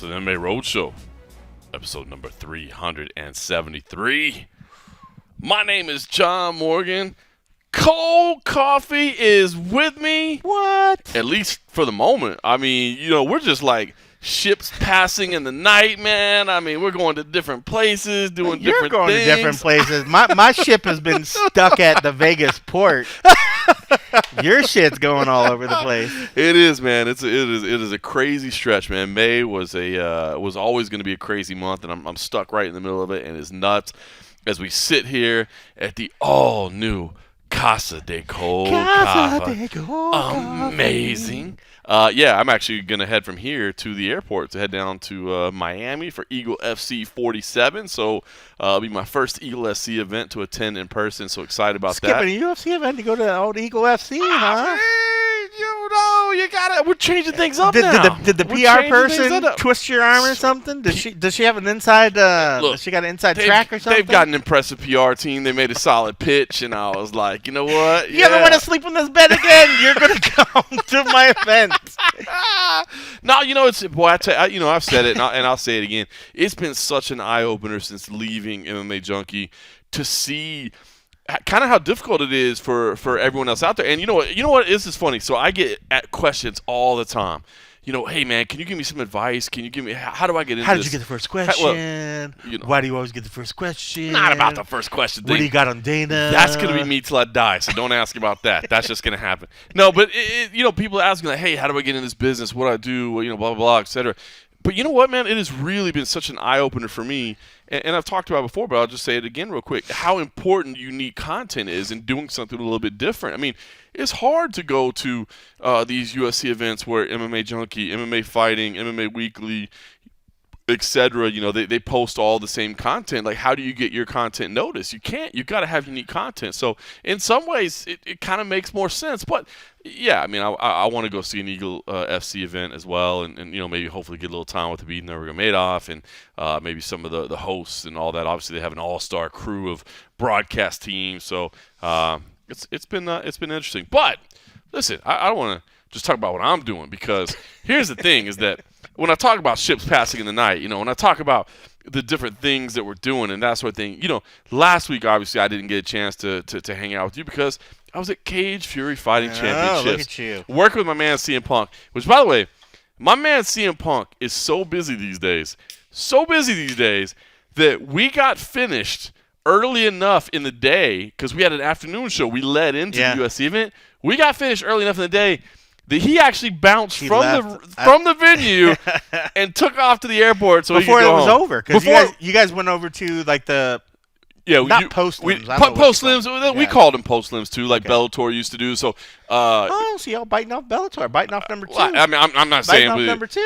to the MMA Roadshow, episode number 373. My name is John Morgan. Cold coffee is with me. What? At least for the moment. I mean, we're just like ships passing in the night, man. I mean, we're going to different places, doing different things. You're going to different places. My ship has been stuck at the Vegas port. Your shit's going all over the place. It is, man. It is a crazy stretch, man. May was always going to be a crazy month, and I'm stuck right in the middle of it, and it's nuts as we sit here at the all new Casa de Cold Coffee. Amazing. I'm actually going to head from here to the airport to head down to Miami for Eagle FC 47. So it'll be my first Eagle SC event to attend in person. So excited about that. Skipping a UFC event to go to old Eagle FC, huh? You got it. We're changing things up now. Did the PR person twist your arm or something? Does she have an inside? Does she got an inside track or something? They've got an impressive PR team. They made a solid pitch, and I was like, you know what? You ever want to sleep in this bed again? You're gonna come to my event. No, it's I've said it, and I'll say it again. It's been such an eye opener since leaving MMA Junkie to see kind of how difficult it is for everyone else out there. And you know what? This is funny. So I get questions all the time. Hey, man, can you give me some advice? Can you give me – how do I get into this? How did you get the first question? Why do you always get the first question? Not about the first question thing. What do you got on Dana? That's going to be me till I die, so don't ask about that. That's just going to happen. No, but, people ask me, like, hey, how do I get in this business? What do I do? Blah, blah, blah, et cetera. But you know what, man? It has really been such an eye-opener for me, and I've talked about it before, but I'll just say it again real quick, how important unique content is in doing something a little bit different. I mean, it's hard to go to these UFC events where MMA Junkie, MMA Fighting, MMA Weekly, etc. They post all the same content. Like, how do you get your content noticed? You can't. You got to have unique content. So in some ways, it kind of makes more sense. But yeah, I mean, I want to go see an Eagle FC event as well, and maybe hopefully get a little time with the Beat Nurmagomedov and maybe some of the hosts and all that. Obviously, they have an all-star crew of broadcast teams. So it's been interesting. But listen, I don't want to just talk about what I'm doing, because here's the thing: is that when I talk about ships passing in the night, when I talk about the different things that we're doing and that sort of thing, last week, obviously, I didn't get a chance to hang out with you because I was at Cage Fury Fighting Championships. Look at you. Working with my man CM Punk, which, by the way, my man CM Punk is so busy these days that we got finished early enough in the day, because we had an afternoon show. We led into the UFC event. We got finished early enough in the day that he actually bounced from the venue and took off to the airport so before he could go it was home. over. Because you guys went over to like the post-lims. Post-lims. We called them post-lims too, like Bellator used to do. So, so y'all biting off Bellator, biting off number two. I mean, I'm not saying number two.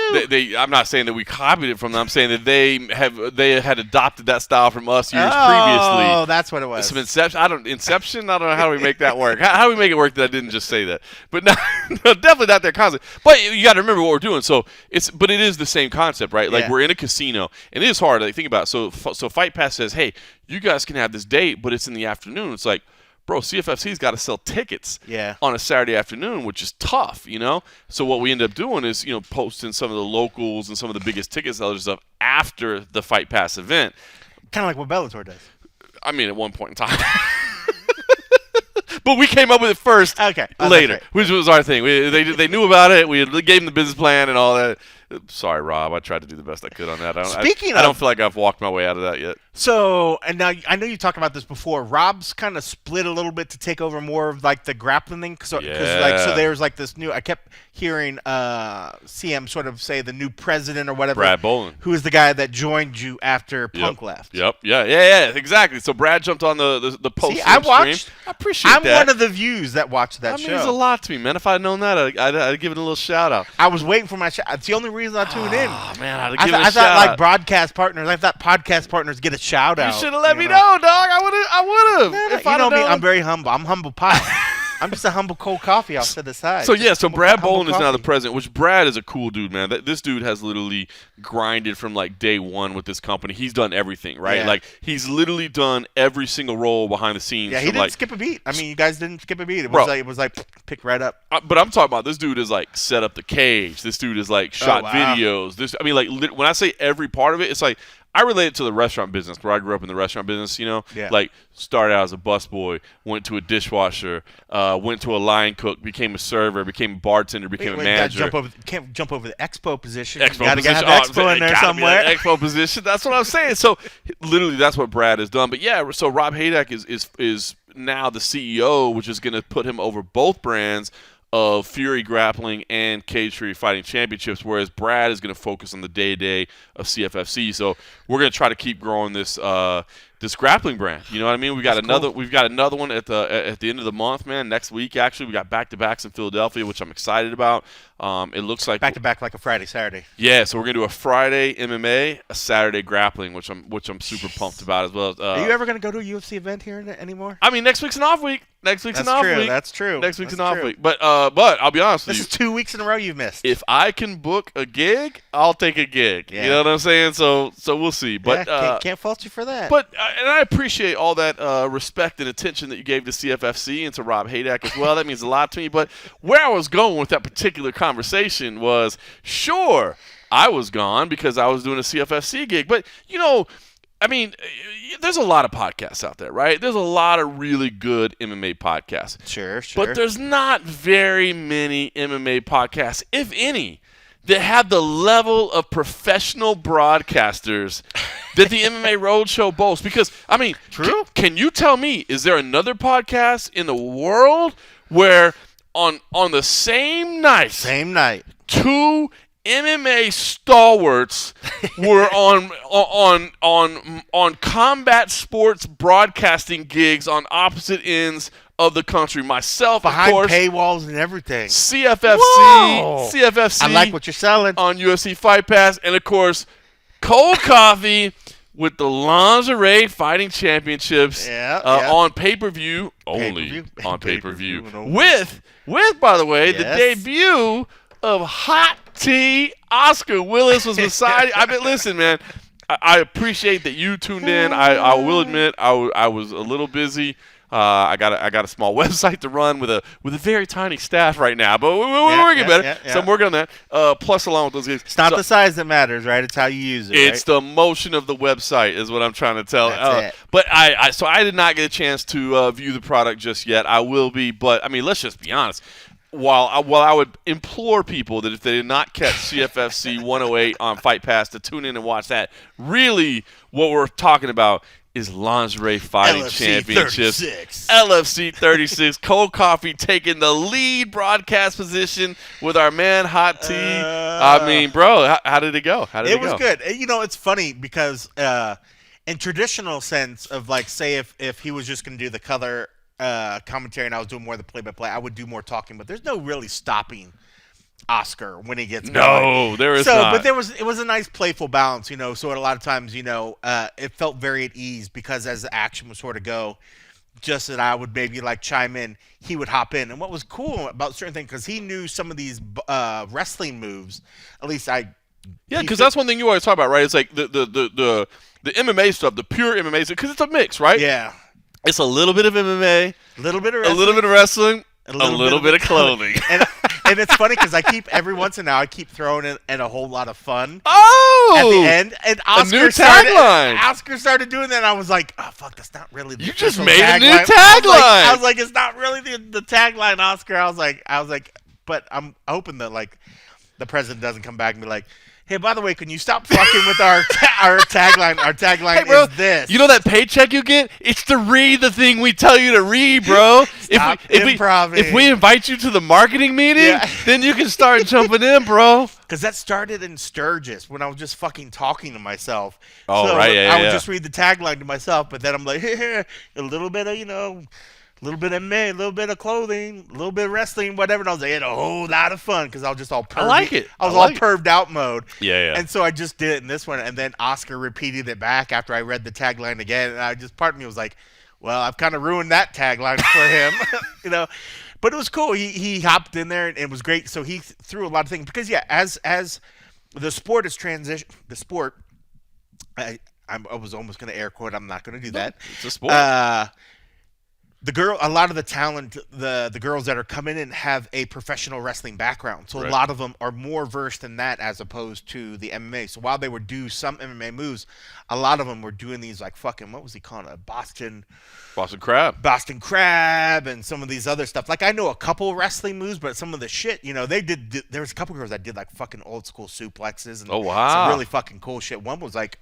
I'm not saying that we copied it from them. I'm saying that they had adopted that style from us years previously. Oh, that's what it was. Some Inception. I don't know how do we make that work. How do we make it work that I didn't just say that? But no, definitely not their concept. But you got to remember what we're doing. So it is the same concept, right? Like we're in a casino, and it is hard. Like, think about it. So Fight Pass says, hey, you guys can have this date, but it's in the afternoon. It's like, bro, CFFC's got to sell tickets on a Saturday afternoon, which is tough, So what we end up doing is, posting some of the locals and some of the biggest ticket sellers stuff after the Fight Pass event. Kind of like what Bellator does. I mean, at one point in time. But we came up with it first later, which was our thing. They knew about it. We gave them the business plan and all that. Sorry, Rob. I tried to do the best I could on that. I don't feel like I've walked my way out of that yet. So, and now I know you talked about this before. Rob's kind of split a little bit to take over more of like the grappling thing. So there's like this new. I kept hearing CM sort of say the new president or whatever. Brad Bolton, who is the guy that joined you after Punk left. Yep. Yeah. Exactly. So Brad jumped on the post. I watched. Stream. I appreciate that. I'm one of the views that watched that show. That means a lot to me, man. If I'd known that, I'd give it a little shout out. I was waiting for my shout. It's the only reason I tuned in. Oh man, I'd give it a shout out. I thought like broadcast partners. I thought podcast partners get a shout out. You should have let me know, dog. I would have. You know me. I'm very humble. I'm humble pie. I'm just a humble cold coffee off to the side. So Brad Bolton is now the coffee. president, which Brad is a cool dude, man. This dude has literally grinded from like day one with this company. He's done everything, right? Yeah. Like he's literally done every single role behind the scenes. Yeah, he from, didn't like, skip a beat. I mean, you guys didn't skip a beat. Bro. It was like pick right up. But I'm talking about this dude is like set up the cage. This dude is like shot wow. videos. I mean, like when I say every part of it, it's like I relate it to the restaurant business where I grew up in the restaurant business. You know, Yeah. like started out as a busboy, went to a dishwasher, went to a line cook, became a server, became a bartender, became a manager. Can't jump over the expo position. Expo Gotta position. have expo in there gotta be somewhere. that expo position. That's what I'm saying. So literally, that's what Brad has done. But yeah, so Rob Haydack is now the CEO, which is going to put him over both brands of Fury Grappling and Cage Fury Fighting Championships, whereas Brad is going to focus on the day-to-day of CFFC. So we're going to try to keep growing this this grappling brand. You know what I mean? We've got another one at the end of the month, man. Next week, actually, we got back-to-backs in Philadelphia, which I'm excited about. It looks like Back-to-back like a Friday, Saturday. Yeah, so we're gonna do a Friday MMA, a Saturday grappling, which I'm super pumped about as well. Are you ever gonna go to a UFC event here anymore? I mean, next week's an off week. Next week's an off week. That's true. Next week's That's an off true. week. But I'll be honest with This you. is 2 weeks in a row you've missed. If I can book a gig, I'll take a gig. Yeah. You know what I'm saying? So we'll see. But can't fault you for that. But and I appreciate all that respect and attention that you gave to CFFC and to Rob Haydack as well. That means a lot to me. But where I was going with that particular conversation was, sure, I was gone because I was doing a CFFC gig. But, you know, I mean, there's a lot of podcasts out there, right? There's a lot of really good MMA podcasts. Sure. But there's not very many MMA podcasts, if any, that have the level of professional broadcasters that the MMA Roadshow boasts. Because, I mean, True. Can you tell me, is there another podcast in the world where on the same night, two MMA stalwarts were on combat sports broadcasting gigs on opposite ends of the country? Myself, behind of course, paywalls and everything. CFFC, Whoa. CFFC. I like what you're selling. On UFC Fight Pass, and of course, cold coffee with the Lingerie Fighting Championships on pay-per-view only. On pay-per-view. With, by the way, the debut of Hot Tea. Oscar Willis was beside. I mean, listen, man. I appreciate that you tuned in. I will admit I was a little busy. I got a small website to run with a very tiny staff right now, but we're getting better. So I'm working on that. Plus, along with those gigs, it's not the size that matters, right? It's how you use it. It's the motion of the website is what I'm trying to tell. That's it. But I did not get a chance to view the product just yet. I will be, but I mean, let's just be honest. While I would implore people that if they did not catch CFFC 108 on Fight Pass to tune in and watch that, really what we're talking about is Lingerie Fighting Championships. 36. LFC 36. Cold Coffee taking the lead broadcast position with our man Hot Tea. I mean, bro, how did it go? It was good. You know, it's funny because in traditional sense of like, say if he was just going to do the color commentary and I was doing more of the play-by-play, I would do more talking, but there's no really stopping Oscar when he gets going. No, there is not. But it was a nice playful balance, you know, so a lot of times, you know, it felt very at ease because as the action would sort of go, just that I would maybe like chime in, he would hop in. And what was cool about certain things, because he knew some of these wrestling moves, at least because that's one thing you always talk about, right? It's like the MMA stuff, the pure MMA, because it's a mix, right? Yeah. It's a little bit of MMA, a little bit of wrestling, a little bit of clothing. And it's funny because every once in a while I keep throwing in a whole lot of fun. Oh! At the end, and Oscar a new tagline. Oscar started doing that, and I was like, "Oh fuck, that's not really the you just official made tagline. a new tagline." I was like, "It's not really the tagline, Oscar." I was like, but I'm hoping that like the president doesn't come back and be like, "Hey, by the way, can you stop fucking with our tagline? Our tagline hey, bro, is this." You know that paycheck you get? It's to read the thing we tell you to read, bro. If we invite you to the marketing meeting, then you can start jumping in, bro. Because that started in Sturgis when I was just fucking talking to myself. Oh, so right, I would just read the tagline to myself, but then I'm like, a little bit of, a little bit of MMA, a little bit of clothing, a little bit of wrestling, whatever. And I was like, a whole lot of fun because I was just all perved. I like it. I was all perved out mode. Yeah. And so I just did it in this one. And then Oscar repeated it back after I read the tagline again. And part of me was like, well, I've kind of ruined that tagline for him, But it was cool. He hopped in there and it was great. So he threw a lot of things because as the sport is transition, the sport. I was almost going to air quote. I'm not going to do that. It's a sport. A lot of the talent, the girls that are coming in have a professional wrestling background. So a lot of them are more versed in that as opposed to the MMA. So while they would do some MMA moves, a lot of them were doing these like fucking, what was he calling it? Boston Crab and some of these other stuff. Like I know a couple wrestling moves, but some of the shit, there was a couple girls that did like fucking old school suplexes and some really fucking cool shit. One was like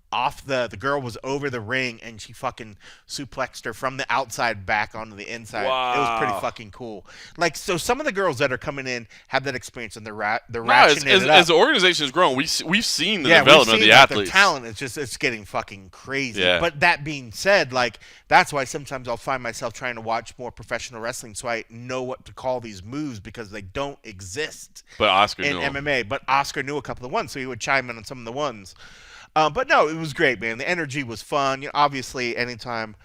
the girl was over the ring and she fucking suplexed her from the outside back onto the inside. Wow. It was pretty fucking cool. Like, so some of the girls that are coming in have that experience and they're ratcheting it up. As the organization has grown, we've seen the development of the athletes. Their talent it's getting fucking crazy. Yeah. But that being said, like that's why sometimes I'll find myself trying to watch more professional wrestling so I know what to call these moves because they don't exist but Oscar in knew MMA. But Oscar knew a couple of ones, so he would chime in on some of the ones. But no, it was great, man. The energy was fun. obviously, anytime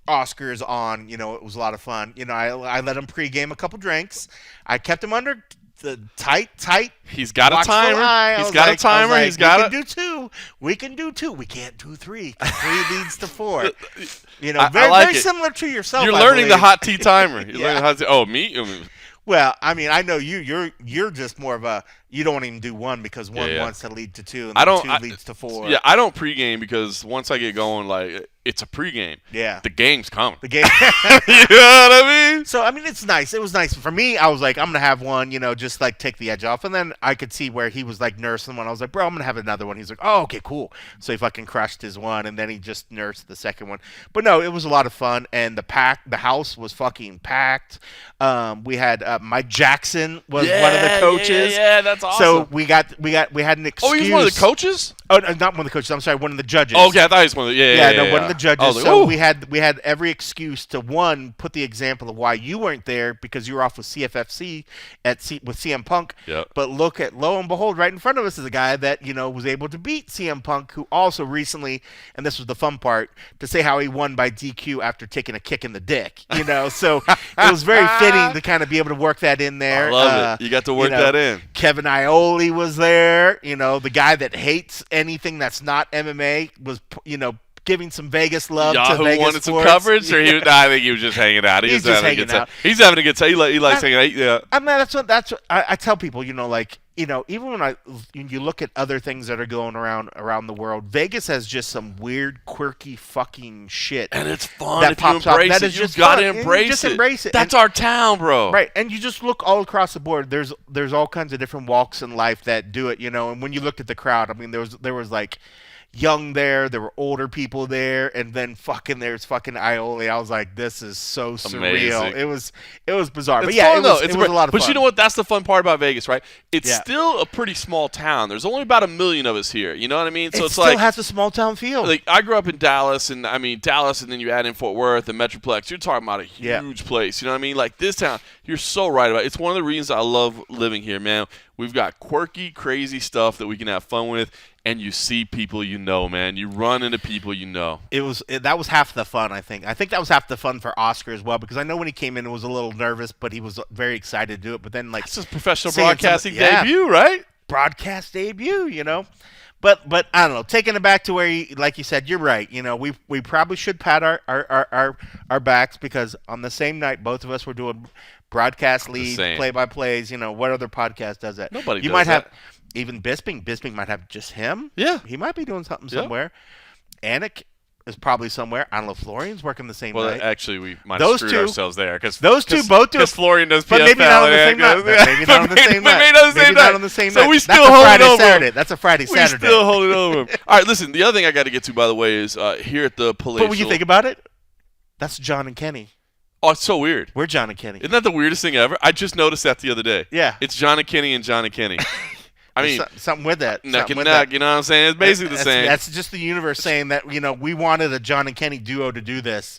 Oscar's on, it was a lot of fun. I let him pregame a couple drinks. I kept him under the tight. He's got a timer. He's got a timer. He's got it. We can do two. We can't do three. 3 leads to 4. very similar to yourself. You're learning the hot tea timer. You're learning how to. Oh, me. Well, I mean, I know you're just more of a you don't want to even do one because one wants to lead to 2 and then 2 leads to 4. Yeah, I don't pregame because once I get going, like it's a pregame. Yeah, the game's coming. The game. You know what I mean? So I mean, it's nice. It was nice for me. I was like, I'm gonna have one, just like take the edge off. And then I could see where he was like nursing one. I was like, bro, I'm gonna have another one. He's like, oh, okay, cool. So he fucking crushed his one, and then he just nursed the second one. But no, it was a lot of fun, and the house was fucking packed. We had Mike Jackson was one of the coaches. Yeah, that's awesome. So we had an excuse. Oh, he was one of the coaches? Oh, no, not one of the coaches. I'm sorry, one of the judges. Oh, okay, I thought he was one of the one of the judges. Like, so we had every excuse to put the example of why you weren't there because you were off with CFFC with CM Punk. Yep. But lo and behold, right in front of us is a guy that was able to beat CM Punk, who also recently, and this was the fun part, to say how he won by DQ after taking a kick in the dick. So it was very fitting to kind of be able to work that in there. I love it. You got to work that in. Kevin Iole was there. The guy that hates anything that's not MMA was, giving some Vegas love to Vegas wanted sports. Some coverage, or I think he was just hanging out. He's just hanging out. He's having a good time. He likes hanging out. Yeah. I mean, that's what I tell people. Even when you look at other things that are going around the world, Vegas has just some weird, quirky, fucking shit, and it's fun. That if pops you embrace up. That it, is just you gotta fun. embrace just it. Embrace it. That's our town, bro. Right, and you just look all across the board. There's all kinds of different walks in life that do it. And when you looked at the crowd, I mean, there was like young there were older people there, and then there's fucking Iole. I was like, this is so surreal. Amazing. It was bizarre. But yeah, it was a lot of fun. But you know what? That's the fun part about Vegas, right? It's still a pretty small town. There's only about 1 million of us here. You know what I mean? So it's still has a small town feel. Like I grew up in Dallas, and then you add in Fort Worth and Metroplex. You're talking about a huge place. You know what I mean? Like this town, you're so right about it. It's one of the reasons I love living here, man. We've got quirky, crazy stuff that we can have fun with, and you see people man. You run into people That was half the fun, I think. I think that was half the fun for Oscar as well, because I know when he came in, it was a little nervous, but he was very excited to do it. But then, like, it's his professional broadcasting debut, right? Broadcast debut, But I don't know. Taking it back to where, like you said, you're right. We probably should pat our backs because on the same night, both of us were doing broadcast leads, play-by-plays. What other podcast does that? Nobody does might that. Have even Bisping. Bisping might have just him. Yeah. He might be doing something somewhere. Anik is probably somewhere. I don't know if Florian's working the same night. Well, actually, we might have screwed ourselves there. Those two both do it. Because Florian does PFL. But maybe not on the same night. Maybe not on the same night. Maybe not on the same night. So we still hold it over. Saturday. That's a Friday, Saturday. We still hold it over. All right, listen. The other thing I got to get to, by the way, is here at the Palatial. But when you think about it, that's John and Kenny. Oh, it's so weird. We're John and Kenny. Isn't that the weirdest thing ever? I just noticed that the other day. Yeah. It's John and Kenny and John and Kenny. I mean, something with that. Neck and neck, you know what I'm saying? It's basically the same. That's just the universe saying that, we wanted a John and Kenny duo to do this.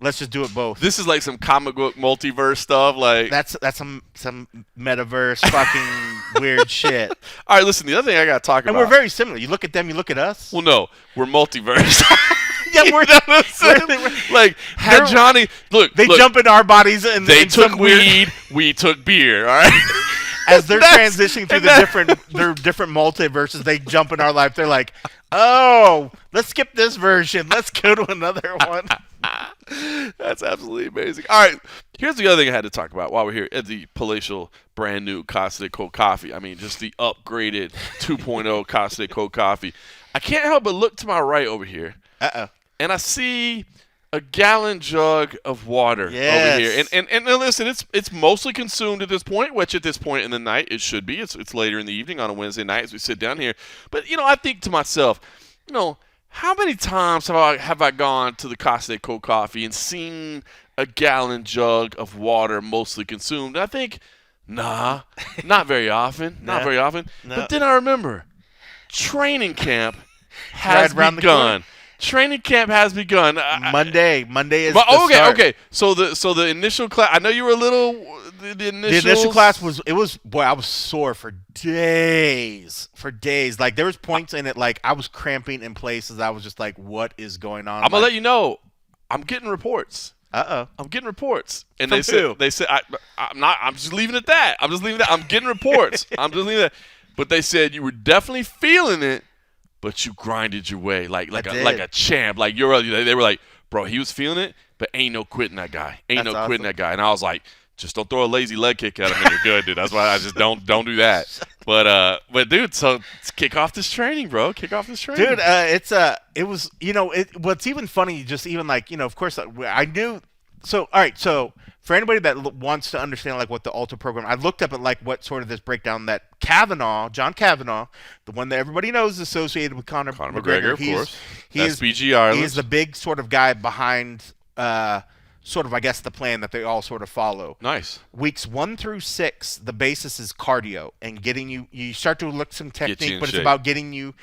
Let's just do it both. This is like some comic book multiverse stuff. Like That's some metaverse fucking weird shit. All right, listen, the other thing I got to talk about. And we're very similar. You look at them, you look at us. Well, no, we're multiverse. Yeah, You know what I'm saying? Like, had Johnny look, jump into our bodies and they took weed, we took beer. All right. As they're transitioning through their different multiverses, they jump in our life. They're like, "Oh, let's skip this version. Let's go to another one." That's absolutely amazing. All right, here's the other thing I had to talk about while we're here at the palatial, brand new Casa de Cold Coffee. I mean, just the upgraded 2.0 Casa de Cold Coffee. I can't help but look to my right over here, and I see a gallon jug of water over here. And listen, it's mostly consumed at this point, which at this point in the night it should be. It's later in the evening on a Wednesday night as we sit down here. But, I think to myself, how many times have I gone to the Casa de Cold Coffee and seen a gallon jug of water mostly consumed? And I think, nah, not very often. Not very often. No. But then I remember, training camp has begun. Training camp has begun. Monday is the start. Okay. So the initial class. I know you were a little. The initial class was I was sore for days. Like there was points in it like I was cramping in places. I was just like, what is going on? I'm gonna let you know. I'm getting reports. I'm getting reports, and From they said I'm not. I'm just leaving it at that. I'm getting reports. I'm just leaving it. But they said you were definitely feeling it. But you grinded your way like a champ. Like they were like, bro, he was feeling it, but ain't no quitting that guy. Quitting that guy. And I was like, just don't throw a lazy leg kick at him and you're good, dude. That's why I just don't do that. But dude, so let's kick off this training, bro. Kick off this training. Dude, it was what's even funny, just even like, of course I knew. So all right, so for anybody that wants to understand like what the Ultra program, I looked up at like what sort of this breakdown that John Kavanaugh, the one that everybody knows is associated with Conor McGregor, of course. He's the big sort of guy behind sort of, I guess, the plan that they all sort of follow. Nice. Weeks 1 through 6, the basis is cardio and getting you start to look some technique, but it's about getting you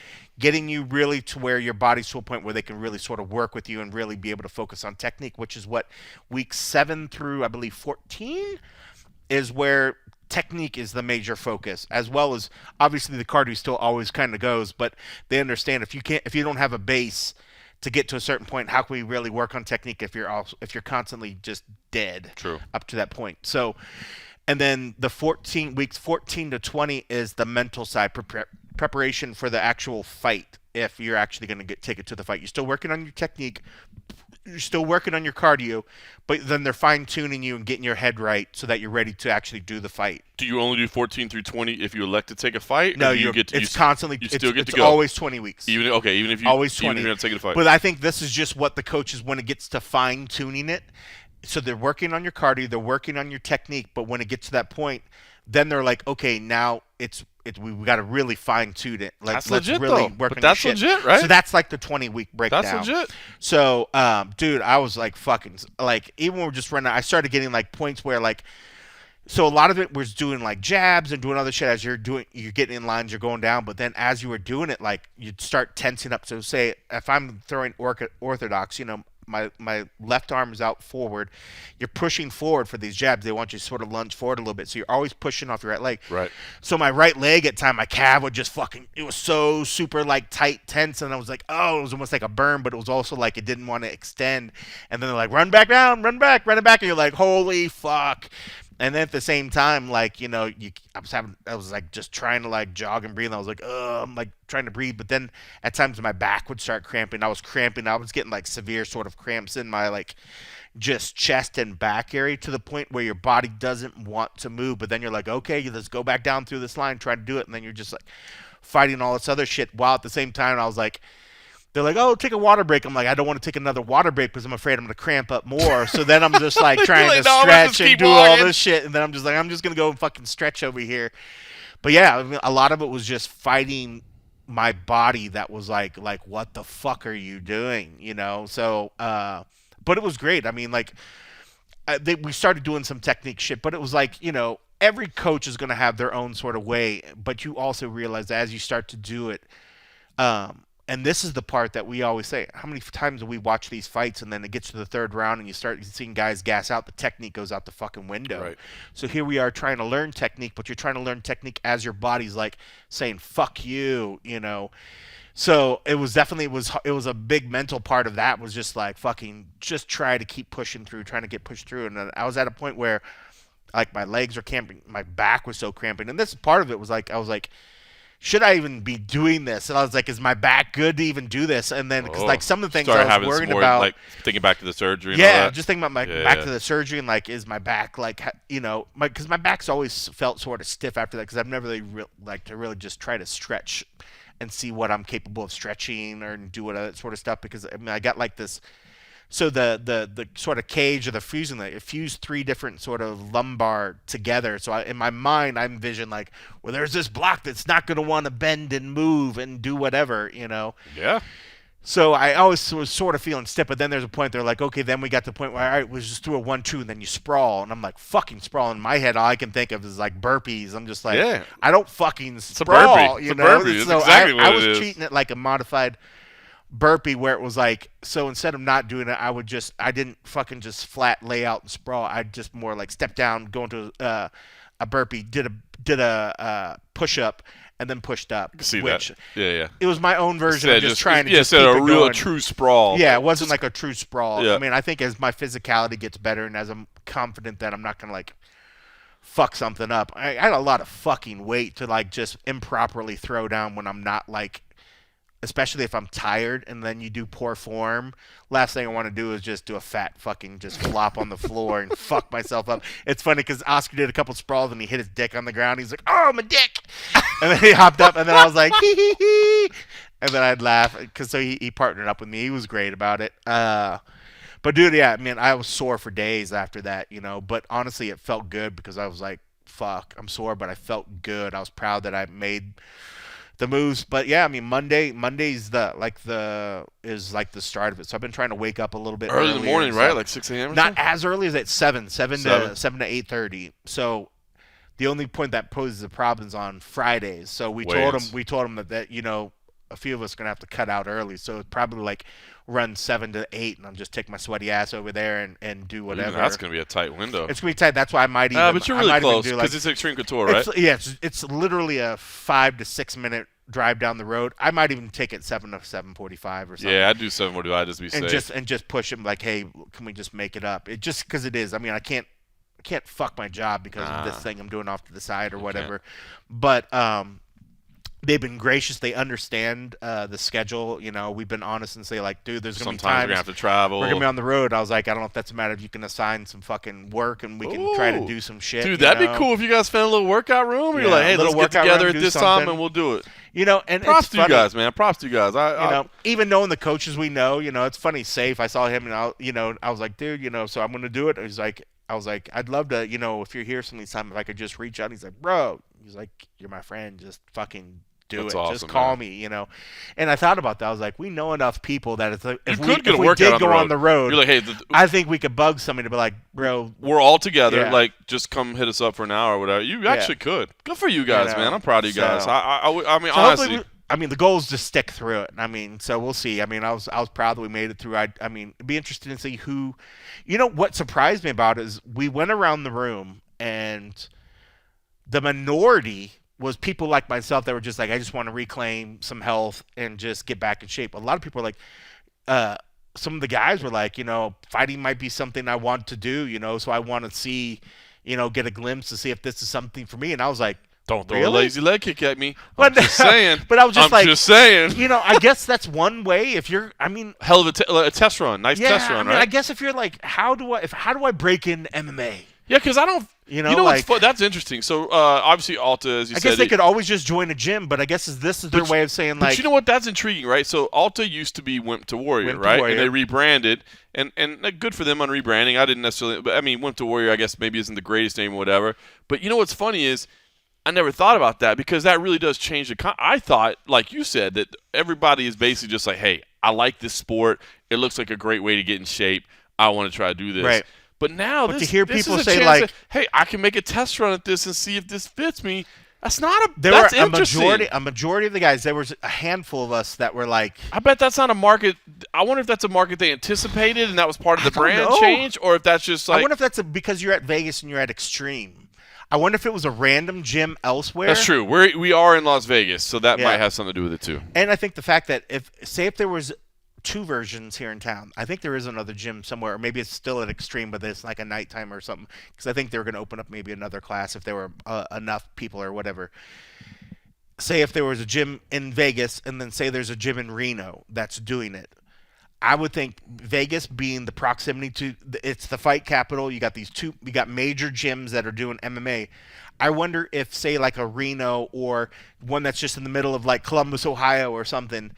really to where your body's to a point where they can really sort of work with you and really be able to focus on technique, which is what weeks 7 through, I believe, 14 is where technique is the major focus, as well as obviously the cardio still always kind of goes, but they understand if you don't have a base to get to a certain point, how can we really work on technique if you're constantly just dead up to that point? So, and then the weeks 14 to 20 is the mental side, preparation for the actual fight. If you're actually going to take it to the fight, you're still working on your technique, you're still working on your cardio, but then they're fine-tuning you and getting your head right so that you're ready to actually do the fight. Do you only do 14 through 20 if you elect to take a fight? No, it's constantly. You still get to go. It's always 20 weeks. Even if you always 20. Even if you're not taking a fight. But I think this is just what the coaches, when it gets to fine-tuning it, so they're working on your cardio, they're working on your technique, but when it gets to that point, then they're like, okay, now we got to really fine tune it. That's let's legit, really though. work But on that's your shit. legit, right? So that's like the 20-week breakdown. That's legit. So, dude, I was like fucking like, even when we're just running, I started getting like points where like, so a lot of it was doing like jabs and doing other shit as you're getting in lines, you're going down. But then as you were doing it, like you'd start tensing up. So say if I'm throwing orthodox, my left arm is out forward. You're pushing forward for these jabs. They want you to sort of lunge forward a little bit. So you're always pushing off your right leg. Right. So my right leg at time, my calf would just it was so super like tight, tense. And I was like, oh, it was almost like a burn, but it was also like it didn't want to extend. And then they're like, run back down, run it back. And you're like, holy fuck. And then at the same time, like, I was like just trying to like jog and breathe. And I was like, I'm like trying to breathe. But then at times my back would start cramping. I was cramping. I was getting like severe sort of cramps in my like just chest and back area to the point where your body doesn't want to move. But then you're like, okay, let's go back down through this line, try to do it. And then you're just like fighting all this other shit. While at the same time, I was like, they're like, oh, take a water break. I'm like, I don't want to take another water break because I'm afraid I'm going to cramp up more. So then I'm just like trying to stretch and do all this shit. And then I'm just like, I'm just going to go and fucking stretch over here. But yeah, I mean, a lot of it was just fighting my body that was like, what the fuck are you doing? So, but it was great. I mean, like, we started doing some technique shit, but it was like, every coach is going to have their own sort of way. But you also realize that as you start to do it, and this is the part that we always say, how many times do we watch these fights and then it gets to the third round and you start seeing guys gas out, the technique goes out the fucking window. Right. So here we are trying to learn technique, but you're trying to learn technique as your body's like saying, fuck you, So it was definitely it was a big mental part of that, was just like fucking just try to keep pushing through, trying to get pushed through. And then I was at a point where like my legs are cramping, my back was so cramping, and this part of it was like I was like, should I even be doing this? And I was like, is my back good to even do this? And then because like some of the things I was worried about, like thinking back to the surgery. And yeah, all that. just thinking about my back to the surgery, and like, is my back like, you know, because my back's always felt sort of stiff after that, because I've never really like to really just try to stretch and see what I'm capable of stretching or do what that sort of stuff, because I mean I got like this. So the sort of cage or the fusing, it fused 3 different sort of lumbar together. So in my mind, I envision like, well, there's this block that's not going to want to bend and move and do whatever, you know. Yeah. So I always was sort of feeling stiff, but then there's a point they're like, okay, then we got to the point where, all right, we just do a 1-2, and then you sprawl. And I'm like, fucking sprawl. In my head, all I can think of is like burpees. I'm just like, I don't fucking sprawl. It's a burpee. So exactly what I it was is. treating it like a modified burpee, where it was like, so instead of not doing it, I didn't fucking just flat lay out and sprawl. I just more like step down, go into a burpee, did a push up, and then pushed up. I can see which that. Yeah. It was my own version of just trying to just keep keep a it real going. true sprawl. Yeah, it wasn't like a true sprawl. Yeah. I mean, I think as my physicality gets better and as I'm confident that I'm not gonna like fuck something up, I had a lot of fucking weight to like just improperly throw down when I'm not like, especially if I'm tired and then you do poor form. Last thing I want to do is just do a fat fucking just flop on the floor and fuck myself up. It's funny because Oscar did a couple sprawls and he hit his dick on the ground. He's like, oh, my dick. And then he hopped up, and then I was like, hee hee hee. And then I'd laugh because so he partnered up with me. He was great about it. But dude, yeah, I mean, I was sore for days after that, you know, but honestly it felt good because I was like, fuck, I'm sore, but I felt good. I was proud that I made the moves. But yeah, I mean, Monday's is like the start of it. So I've been trying to wake up a little bit early in the morning, so right? Like 6 a.m. or not something? as early as at 7 to 8:30. So the only point that poses a problem is on Fridays. So we told him that you know, a few of us are gonna have to cut out early. So it's probably like run 7 to 8, and I'm just take my sweaty ass over there and do whatever. That's gonna be a tight window. It's gonna be tight. That's why I might even. But you're really close because like, it's Extreme Couture, right? It's literally a 5 to 6 minute drive down the road. I might even take it 7 to 7:45 or something. Yeah, I'd do 7:45 just to be safe. And just push him like, hey, can we just make it up? It just because it is. I mean, I can't fuck my job because of this thing I'm doing off to the side or whatever. But they've been gracious. They understand the schedule. You know, we've been honest and say like, dude, there's gonna be times sometimes we're gonna have to travel. We're gonna be on the road. I was like, I don't know if that's a matter if you can assign some fucking work and we can try to do some shit. Dude, that'd be cool if you guys found a little workout room. You're like, hey, let's get together at this time and we'll do it. You know, and props to you guys, man. Props to you guys. You know, even knowing the coaches we know, you know, it's funny. Safe. I saw him, and I was like, dude, you know, so I'm gonna do it. I was like, I'd love to, you know, if you're here sometime, if I could just reach out. He's like, bro, he's like, you're my friend. Just fucking do That's it. awesome, just call man. me, you know. And I thought about that. I was like, we know enough people that if we get a workout on the road, you're like, hey, I think we could bug somebody to be like, bro, we're all together. Yeah. Like, just come hit us up for an hour or whatever. You actually could. Good for you guys, You know, man. I'm proud of you guys. so- I mean, So honestly. I mean, the goal is to stick through it. I mean, so we'll see. I mean, I was proud that we made it through. I mean, it'd be interesting to see who, you know, what surprised me about it is we went around the room and the minority was people like myself that were just like, I just want to reclaim some health and just get back in shape. A lot of people were like, some of the guys were like, you know, fighting might be something I want to do, you know, so I want to see, you know, get a glimpse to see if this is something for me. And I was like, don't throw really? a lazy leg kick at me. I'm just saying. But I was just I'm just saying. You know, I guess that's one way. If you're, I mean, hell of a test run, nice test run, I mean, right? I guess if you're like, how do I break in MMA? Yeah, because I don't. You know, what's like, fun? That's interesting. So obviously, Alta, as you said, I guess they could always just join a gym, but I guess this is their way of saying like. But you know what? That's intriguing, right? So Alta used to be Wimp to Warrior, right? And they rebranded, and good for them on rebranding. I didn't necessarily, but I mean, Wimp to Warrior, I guess maybe isn't the greatest name or whatever. But you know what's funny is, I never thought about that because that really does change the. I thought, like you said, that everybody is basically just like, hey, I like this sport. It looks like a great way to get in shape. I want to try to do this. Right. But now, to hear this people is a say chance like, hey, I can make a test run at this and see if this fits me. That's not a. There that's were a interesting. majority of the guys. There was a handful of us that were like. I bet that's not a market. I wonder if that's a market they anticipated and that was part of the brand change, or if that's just like. I wonder if that's because you're at Vegas and you're at Extreme. I wonder if it was a random gym elsewhere. That's true. We are in Las Vegas, so that might have something to do with it too. And I think the fact that if there was 2 versions here in town, I think there is another gym somewhere, or maybe it's still at Extreme, but it's like a nighttime or something. Because I think they're going to open up maybe another class if there were enough people or whatever. Say if there was a gym in Vegas, and then say there's a gym in Reno that's doing it. I would think Vegas being the proximity to it's the fight capital. You got major gyms that are doing MMA. I wonder if, say, like a Reno or one that's just in the middle of like Columbus, Ohio or something,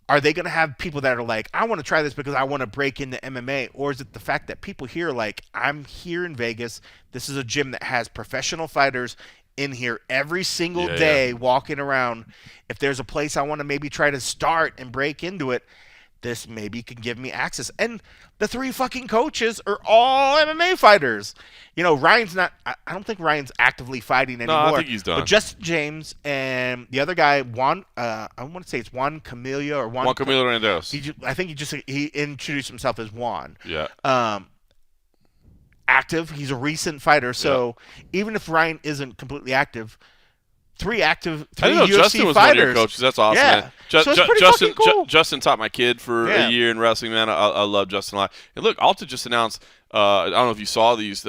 are they going to have people that are like, I want to try this because I want to break into MMA? Or is it the fact that people here like, I'm here in Vegas. This is a gym that has professional fighters in here every single day walking around. If there's a place I want to maybe try to start and break into it, this maybe can give me access. And the 3 fucking coaches are all MMA fighters. You know, Ryan's not. I don't think Ryan's actively fighting anymore. No, I think he's done. But Justin James and the other guy, Juan. I want to say it's Juan Camilo or Juan Camilo Randos. I think he introduced himself as Juan. Yeah. Active. He's a recent fighter. So even if Ryan isn't completely active, 3 I didn't UFC know Justin was fighters. one of your coaches. That's awesome, man. So it's pretty fucking cool. Justin taught my kid for a year in wrestling, man. I love Justin a lot. And look, Alta just announced, I don't know if you saw these,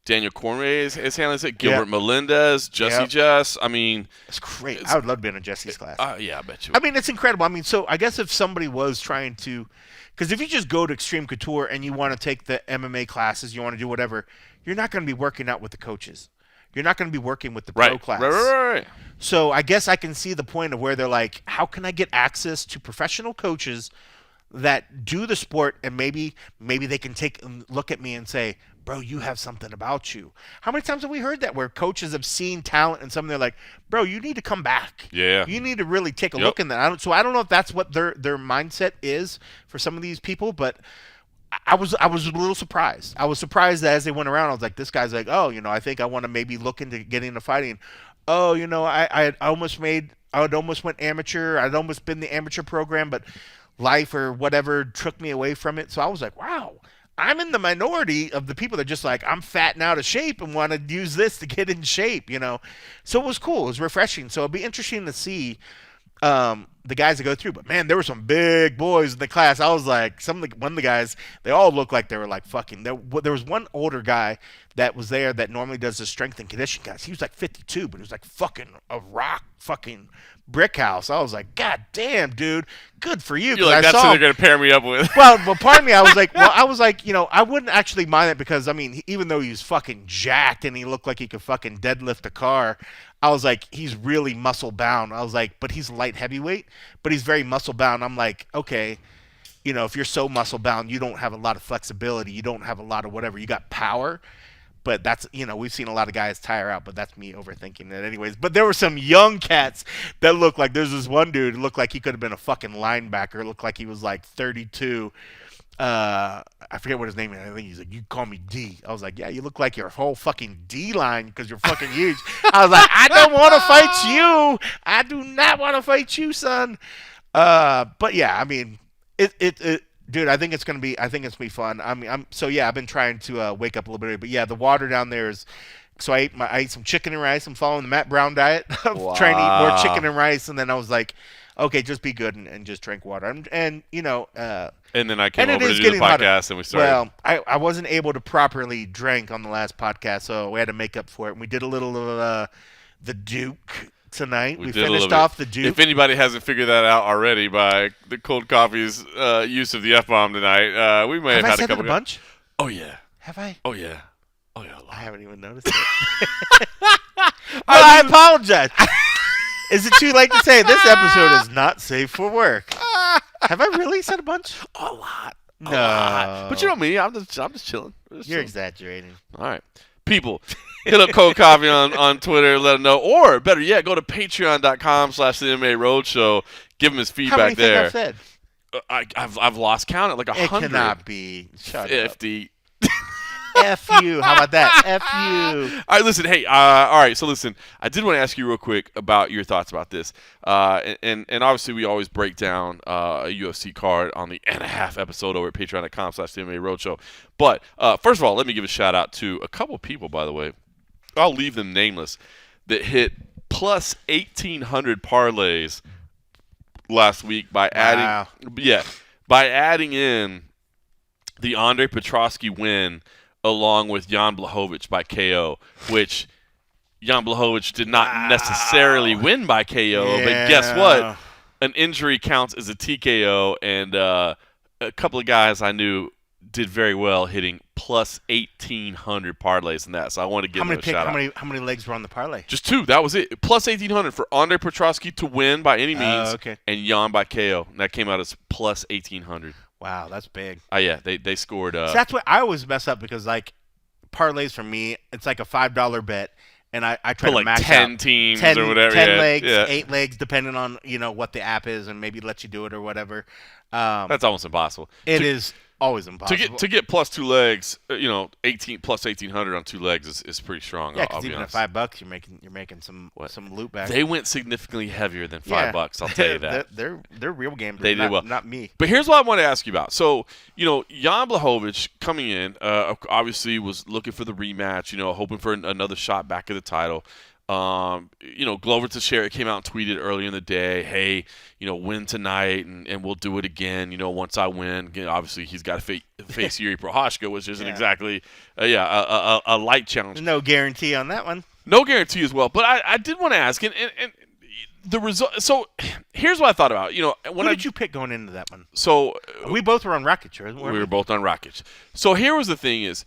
Daniel Cormier is handling it, Gilbert Melendez, Jesse Jess. I mean, it's great. I would love to be in a Jesse's class. Yeah, I bet you I would. mean, it's incredible. I mean, so I guess if somebody was trying to, because if you just go to Extreme Couture and you want to take the MMA classes, you want to do whatever, you're not going to be working out with the coaches. You're not going to be working with the pro class. Right. So I guess I can see the point of where they're like, how can I get access to professional coaches that do the sport, and maybe they can take and look at me and say, bro, you have something about you. How many times have we heard that where coaches have seen talent and something, they're like, bro, you need to come back. Yeah. You need to really take a look in that. So I don't know if that's what their mindset is for some of these people, but I was a little surprised. I was surprised that as they went around, I was like, this guy's like, oh, I think I want to maybe look into getting into fighting. Oh, I almost went amateur. I'd almost been the amateur program, but life or whatever took me away from it. So I was like, wow, I'm in the minority of the people that just like, I'm fat and out of shape and want to use this to get in shape, So it was cool. It was refreshing. So it'd be interesting to see the guys that go through. But man, there were some big boys in the class. I was like, one of the guys, they all looked like they were like fucking. There was one older guy that was there that normally does the strength and conditioning guys. He was like 52, but he was like fucking a rock fucking brick house. I was like, God damn, dude, good for you. You're like, that's who they're gonna pair me up with. Well, part of me, I was like, I wouldn't actually mind it because I mean, even though he was fucking jacked and he looked like he could fucking deadlift a car, I was like, he's really muscle bound. I was like, but he's light heavyweight, but he's very muscle bound. I'm like, okay, if you're so muscle bound, you don't have a lot of flexibility. You don't have a lot of whatever. You got power. But that's, we've seen a lot of guys tire out, but that's me overthinking it anyways. But there were some young cats that looked like, there's this one dude looked like he could have been a fucking linebacker. Looked like he was like 32. I forget what his name is. I think he's like, you call me D. I was like, yeah, you look like your whole fucking D line because you're fucking huge. I was like, I don't want to fight you. I do not want to fight you, son. But yeah, I mean, dude, I think it's gonna be fun. I mean, I've been trying to wake up a little bit, but yeah, the water down there is. So I ate some chicken and rice. I'm following the Matt Brown diet of trying to eat more chicken and rice, and then I was like, okay, just be good and just drink water. And then I came over to do the podcast, hotter. And we started. Well, I wasn't able to properly drink on the last podcast, so we had to make up for it. And we did a little of the Duke tonight. We finished off the Duke. If anybody hasn't figured that out already by the Cold Coffee's use of the F-bomb tonight, we may have had a couple. A bunch? Oh yeah. Have I? Oh yeah. Oh yeah. I haven't even noticed it. I apologize. Is it too late to say this episode is not safe for work? Have I really said a bunch? A lot. No. But you know me, I'm just chilling. You're exaggerating. All right. People, hit up Cold Coffee on Twitter, let him know. Or, better yet, go to patreon.com/the MMA Roadshow. Give him his feedback. How many there. think I've said? I've lost count at like 100. It cannot be. Shut 50. F you. How about that? F you. All right, listen. Hey, all right. So listen, I did want to ask you real quick about your thoughts about this. And obviously we always break down a UFC card on the and a half episode over at patreon.com/MMA Roadshow. But first of all, let me give a shout out to a couple of people, by the way. I'll leave them nameless, that hit plus 1,800 parlays last week by adding in the Andre Petrosky win along with Jan Blachowicz by KO, which Jan Blachowicz did not necessarily win by KO, but guess what? An injury counts as a TKO, and a couple of guys I knew did very well hitting plus 1,800 parlays in that. So I want to give them a shout out. How many legs were on the parlay? Just 2. That was it. Plus 1,800 for Andre Petrosky to win by any means, and Jan by KO. And that came out as plus 1,800. Wow, that's big. Yeah, they scored. So that's what I always mess up because like parlays for me, it's like a $5 bet. And I try to max 10 out teams 10, or whatever. 10 legs, 8 legs, depending on what the app is, and maybe let you do it or whatever. That's almost impossible. It is always impossible. To get plus 2 legs, 18 plus 1,800 on 2 legs is pretty strong. Yeah, because even at $5, you're making some loot back. They went significantly heavier than $5. I'll tell you that. They're real gamblers. They did well. Not me. But here's what I want to ask you about. So Jan Blachowicz coming in, obviously was looking for the rematch. Hoping for another shot back at the title. Glover Teixeira came out and tweeted earlier in the day, hey, win tonight and we'll do it again, once I win. Again, obviously, he's got to face Yuri Prochazka, which isn't exactly, a light challenge. No guarantee on that one. No guarantee as well. But I did want to ask, and the result. So here's what I thought about. Who did you pick going into that one? So we both were on Rakic, weren't we? We were both on Rakic. So here was the thing is,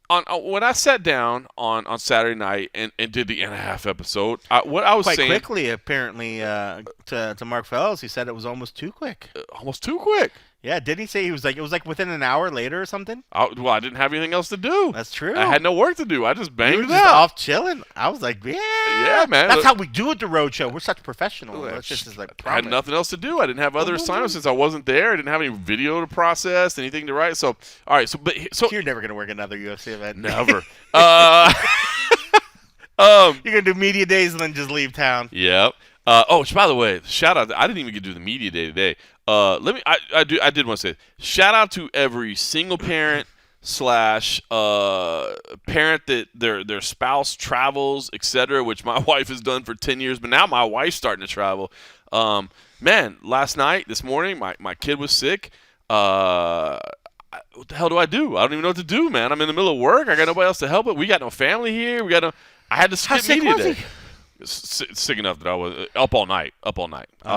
when I sat down on Saturday night and did the half episode, what I was quite saying quickly apparently to Mark Fellows, he said it was almost too quick. Almost too quick. Yeah, didn't he say it was like within an hour later or something? I didn't have anything else to do. That's true. I had no work to do. I just banged it just out. off chilling. I was like, yeah, man. That's how we do it. The road show. We're such professionals. That's just like I had nothing else to do. I didn't have other assignments since I wasn't there. I didn't have any video to process, anything to write. So all right. So you're never gonna work another UFC event. Never. You're gonna do media days and then just leave town. Yep. By the way, shout out. I didn't even get to do the media day today. I did want to say shout out to every single parent / parent that their spouse travels, etc., which my wife has done for 10 years, but now my wife's starting to travel. This morning, my kid was sick. What the hell do? I don't even know what to do, man. I'm in the middle of work. I got nobody else to help it. We got no family here. I had to skip media day. Sick enough that I was up all night. I'll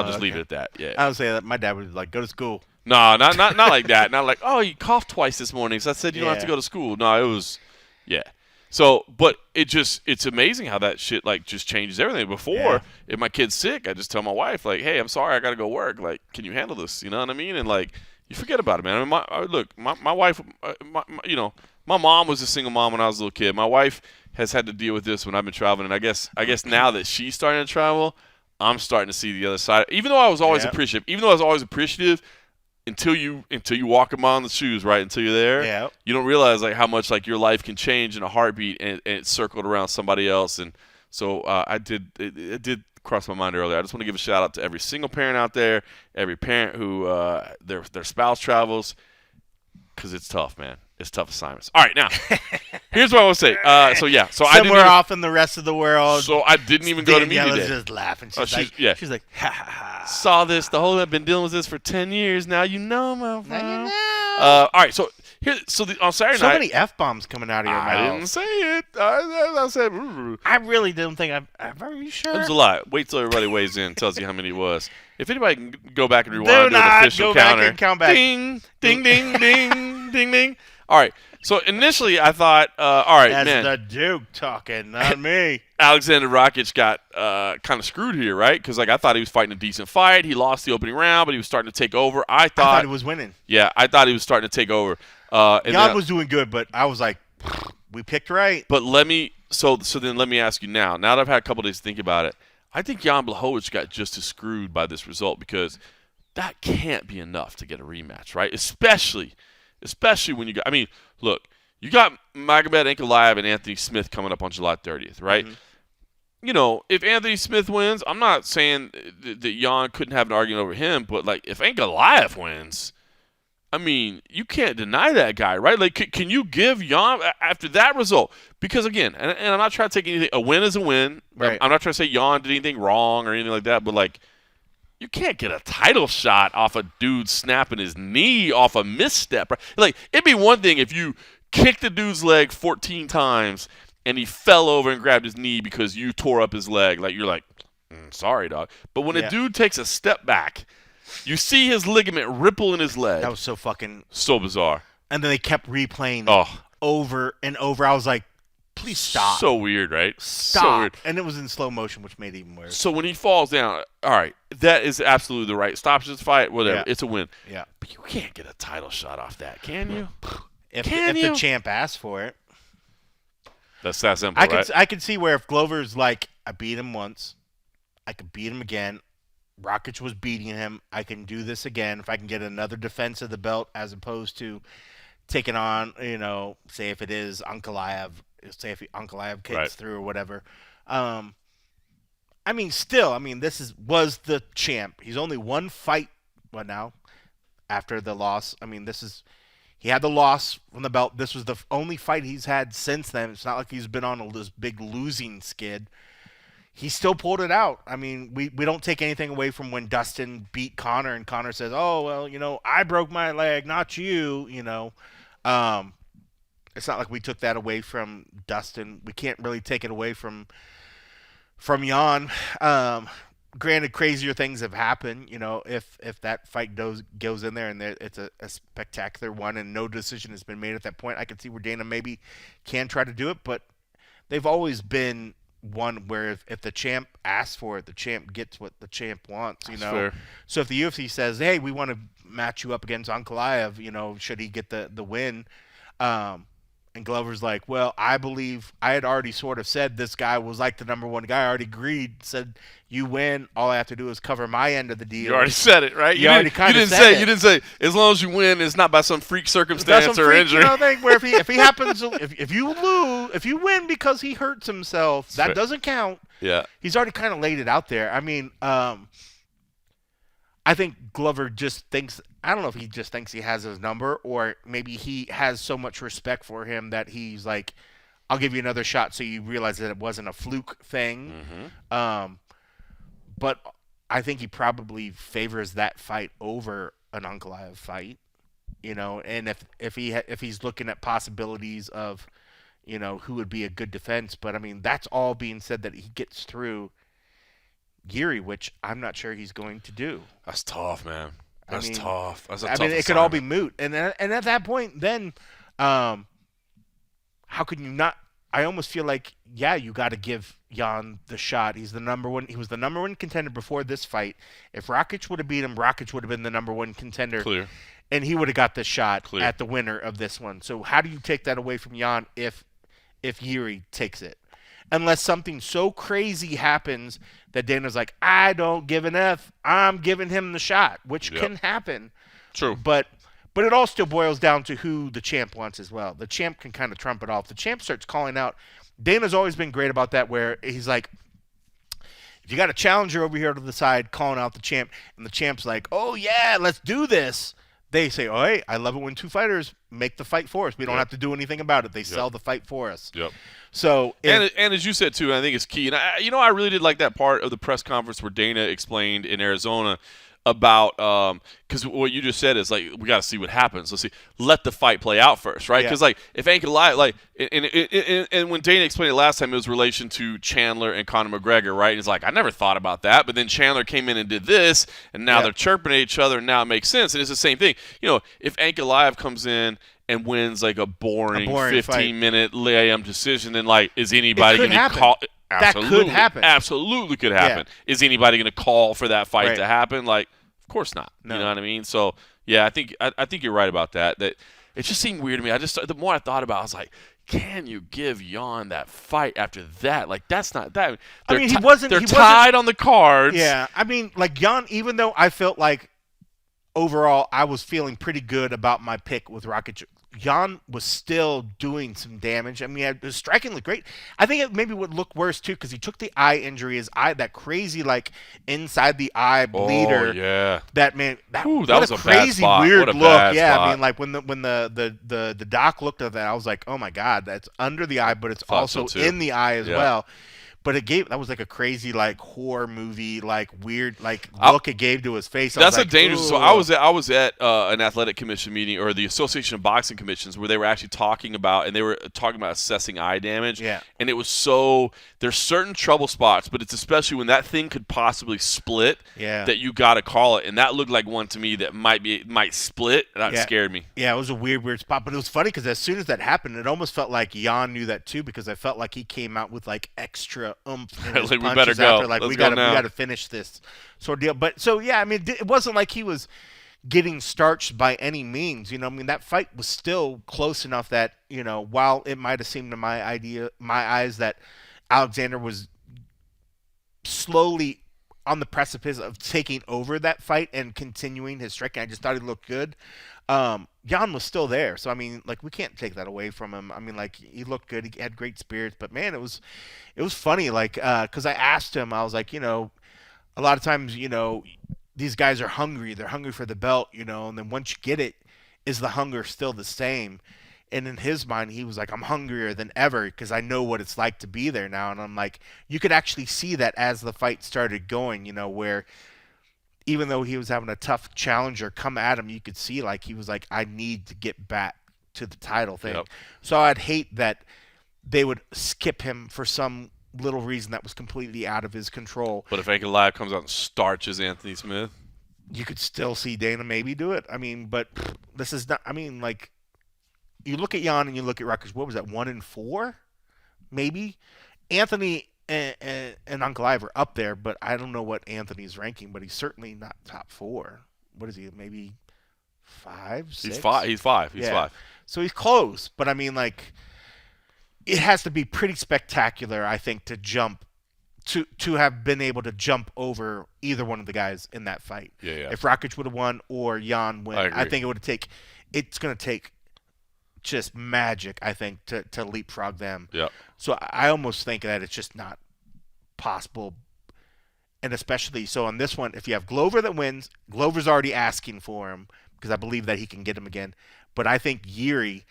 just leave it at that. Yeah. I would say that my dad was like, go to school. No, not like that. Not like, oh, you coughed twice this morning, so I said you don't have to go to school. No, it was, So, but it's amazing how that shit like just changes everything. Before, if my kid's sick, I just tell my wife like, hey, I'm sorry, I gotta go work. Like, can you handle this? You know what I mean? And like, you forget about it, man. I mean, my wife, my mom was a single mom when I was a little kid. My wife has had to deal with this when I've been traveling, and I guess now that she's starting to travel, I'm starting to see the other side. Even though I was always appreciative, until you walk them on the shoes, right? Until you're there, you don't realize like how much like your life can change in a heartbeat, and it's circled around somebody else. And so it did cross my mind earlier. I just want to give a shout out to every single parent out there, every parent who their spouse travels, because it's tough, man. It's tough assignments. All right, now here's what I want to say. So somewhere off in the rest of the world. So I didn't even go to media day. Just laughing. She's like, ha ha ha. Saw this. The whole I've been dealing with this for 10 years now. You know, my friend. All right, so on Saturday night, so many f-bombs coming out of your mouth. I didn't say it. I said. I really didn't think Are you sure? It was a lot. Wait till everybody weighs in, tells you how many it was. If anybody can go back and rewind and do an official counter. Back and count back. Ding, ding, ding, ding, ding, ding. All right. So initially, I thought, all right, that's man. That's the Duke talking, not me. Alexander Rakic got kind of screwed here, right? Because like I thought he was fighting a decent fight. He lost the opening round, but he was starting to take over. I thought he was winning. Yeah, I thought he was starting to take over. Jan was doing good, but I was like, we picked right. But let me ask you now. Now that I've had a couple days to think about it, I think Jan Blachowicz got just as screwed by this result because that can't be enough to get a rematch, right? Especially when you got. I mean, look, you got Magomed Ankalaev and Anthony Smith coming up on July 30th, right? Mm-hmm. If Anthony Smith wins, I'm not saying that Jan couldn't have an argument over him, but like if Ankalaev wins, I mean, you can't deny that guy, right? Like, can you give Jan after that result? Because again, and I'm not trying to take anything. A win is a win. Right. I'm not trying to say Jan did anything wrong or anything like that. But like, you can't get a title shot off a dude snapping his knee off a misstep. Right? Like, it'd be one thing if you kicked the dude's leg 14 times and he fell over and grabbed his knee because you tore up his leg. Like, you're like, sorry, dog. But when a dude takes a step back, you see his ligament ripple in his leg. That was so fucking... So bizarre. And then they kept replaying it over and over. I was like, please stop. So weird, right? Stop. So weird. And it was in slow motion, which made it even worse. So when he falls down, all right, that is absolutely the right. Stops his fight, whatever. Yeah. It's a win. Yeah. But you can't get a title shot off that, can you? If the champ asked for it. That's that simple, right? I could see where if Glover's like, I beat him once, I could beat him again. Rakic was beating him. I can do this again if I can get another defense of the belt as opposed to taking on, say if it is Ankalaev, say if Ankalaev kicks through or whatever. I mean, this was the champ. He's only one fight now after the loss. I mean, he had the loss from the belt. This was the only fight he's had since then. It's not like he's been on this big losing skid. He still pulled it out. I mean, we don't take anything away from when Dustin beat Conor and Conor says, oh, well, I broke my leg, not you, It's not like we took that away from Dustin. We can't really take it away from Jan. Granted, crazier things have happened, if that fight goes in there and it's a spectacular one and no decision has been made at that point, I can see where Dana maybe can try to do it, but they've always been one where if the champ asks for it, the champ gets what the champ wants, Fair. So if the UFC says, hey, we want to match you up against Ankalaev, should he get the win, and Glover's like, well, I believe I had already sort of said this guy was like the number one guy. I already agreed, said you win. All I have to do is cover my end of the deal. You already said it, right? You didn't say as long as you win, it's not by some freak circumstance or injury. Thing where if he happens, if you lose, if you win because he hurts himself, that doesn't count. Yeah, he's already kind of laid it out there. I mean, I think Glover just thinks. I don't know if he just thinks he has his number, or maybe he has so much respect for him that he's like, I'll give you another shot so you realize that it wasn't a fluke thing. Mm-hmm. But I think he probably favors that fight over an Ankalaev fight, and if he's looking at possibilities of, who would be a good defense. But I mean, that's all being said that he gets through Yuri, which I'm not sure he's going to do. That's tough, man. That's tough. That's I mean, it could all be moot. And at that point, then, how can you not? I almost feel like, you got to give Jan the shot. He's the number one. He was the number one contender before this fight. If Rakic would have beat him, Rakic would have been the number one contender. Clear. And he would have got the shot at the winner of this one. So how do you take that away from Jan if Yuri takes it? Unless something so crazy happens that Dana's like, I don't give an F. I'm giving him the shot, which can happen. True. But it all still boils down to who the champ wants as well. The champ can kind of trump it off. The champ starts calling out. Dana's always been great about that, where he's like, if you got a challenger over here to the side calling out the champ, and the champ's like, oh, yeah, let's do this. They say, oh, hey, I love it when two fighters make the fight for us. We don't have to do anything about it. They sell the fight for us. Yep. So, and as you said, too, I think it's key. And, I really did like that part of the press conference where Dana explained in Arizona about because what you just said is, like, we got to see what happens. Let's see. Let the fight play out first, right? Because, like, if Ankalaev, like, and when Dana explained it last time, it was relation to Chandler and Conor McGregor, right? And it's like, I never thought about that. But then Chandler came in and did this, and now they're chirping at each other, and now it makes sense. And it's the same thing. If Ankalaev comes in and wins like a boring 15-minute layup decision, then, like, is anybody going to call? Absolutely. That could happen. Absolutely could happen. Yeah. Is anybody going to call for that fight to happen? Like, of course not. No. You know what I mean? So, yeah, I think you're right about that. That it just seemed weird to me. The more I thought about it, I was like, can you give Jan that fight after that? Like, that's not that. They're tied on the cards. Yeah, I mean, like, Jan, even though I felt like overall, I was feeling pretty good about my pick with Rocket. Jan was still doing some damage. I mean, it was strikingly great. I think it maybe would look worse too because he took the eye injury. His eye, that crazy like inside the eye bleeder. Oh yeah. That man, that was a a crazy bad spot. weird What a look. bad Yeah, spot. I mean, like when the doc looked at that, I was like, oh my god, that's under the eye, but it's also so, in the eye as Yeah. well. But that was like a crazy like horror movie like weird like look it gave to his face. That's a a dangerous. So I was at an athletic commission meeting or the Association of Boxing Commissions where they were actually talking about assessing eye damage. Yeah. And it was there's certain trouble spots, but it's especially when that thing could possibly split. Yeah. That you got to call it, and that looked like one to me that might split. That scared me. Yeah, it was a weird spot, but it was funny because as soon as that happened, it almost felt like Jan knew that too because I felt like he came out with like extra oomph in his Like, we punches better go. after, like Let's we go got now. to finish this sort of deal. But so yeah, I mean, it wasn't like he was getting starched by any means. I mean that fight was still close enough that while it might have seemed to my eyes that Alexander was slowly on the precipice of taking over that fight and continuing his striking. I just thought he looked good. Jan was still there, so I mean, like we can't take that away from him. I mean, like he looked good, he had great spirits, but man, it was funny, like because I asked him, I was like, a lot of times, these guys are hungry, they're hungry for the belt, and then once you get it, is the hunger still the same? And in his mind, he was like, I'm hungrier than ever because I know what it's like to be there now. And I'm like, you could actually see that as the fight started going, where even though he was having a tough challenger come at him, you could see like he was like, I need to get back to the title thing. Yep. So I'd hate that they would skip him for some little reason that was completely out of his control. But if Anchor Live comes out and starches Anthony Smith, you could still see Dana maybe do it. I mean, but this is not. I mean, like you look at Jan and you look at Rutgers. What was that? 1-4, maybe. Anthony and Uncle Ive are up there, but I don't know what Anthony's ranking, but he's certainly not top 4. What is he? Maybe 5, 6? he's five. He's five. So he's close, but I mean, like, it has to be pretty spectacular, I think, to jump to have been able to jump over either one of the guys in that fight. Yeah. If Rakic would have won or Jan win, I think it's going to take just magic, I think, to leapfrog them. Yeah. So I almost think that it's just not possible. And especially so on this one, if you have Glover that wins, Glover's already asking for him because I believe that he can get him again. But I think Yuri,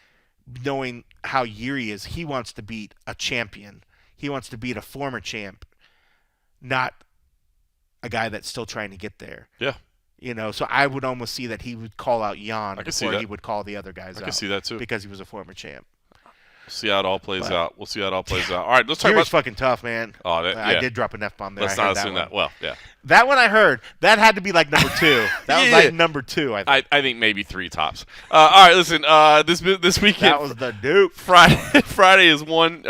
knowing how Yuri is, he wants to beat a champion. He wants to beat a former champ, not a guy that's still trying to get there. Yeah. So I would almost see that he would call out Jan before he would call the other guys out. I can see that too. Because he was a former champ. See how it all plays out. We'll see how it all plays out. All right, let's talk Yuri's about fucking tough, man. Oh, yeah. I did drop an F-bomb there. Let's not assume that. Well, yeah. That one I heard. That had to be like number 2. That was like number 2, I think. I think maybe 3 tops. All right, listen. This weekend. That was the dupe. Friday is one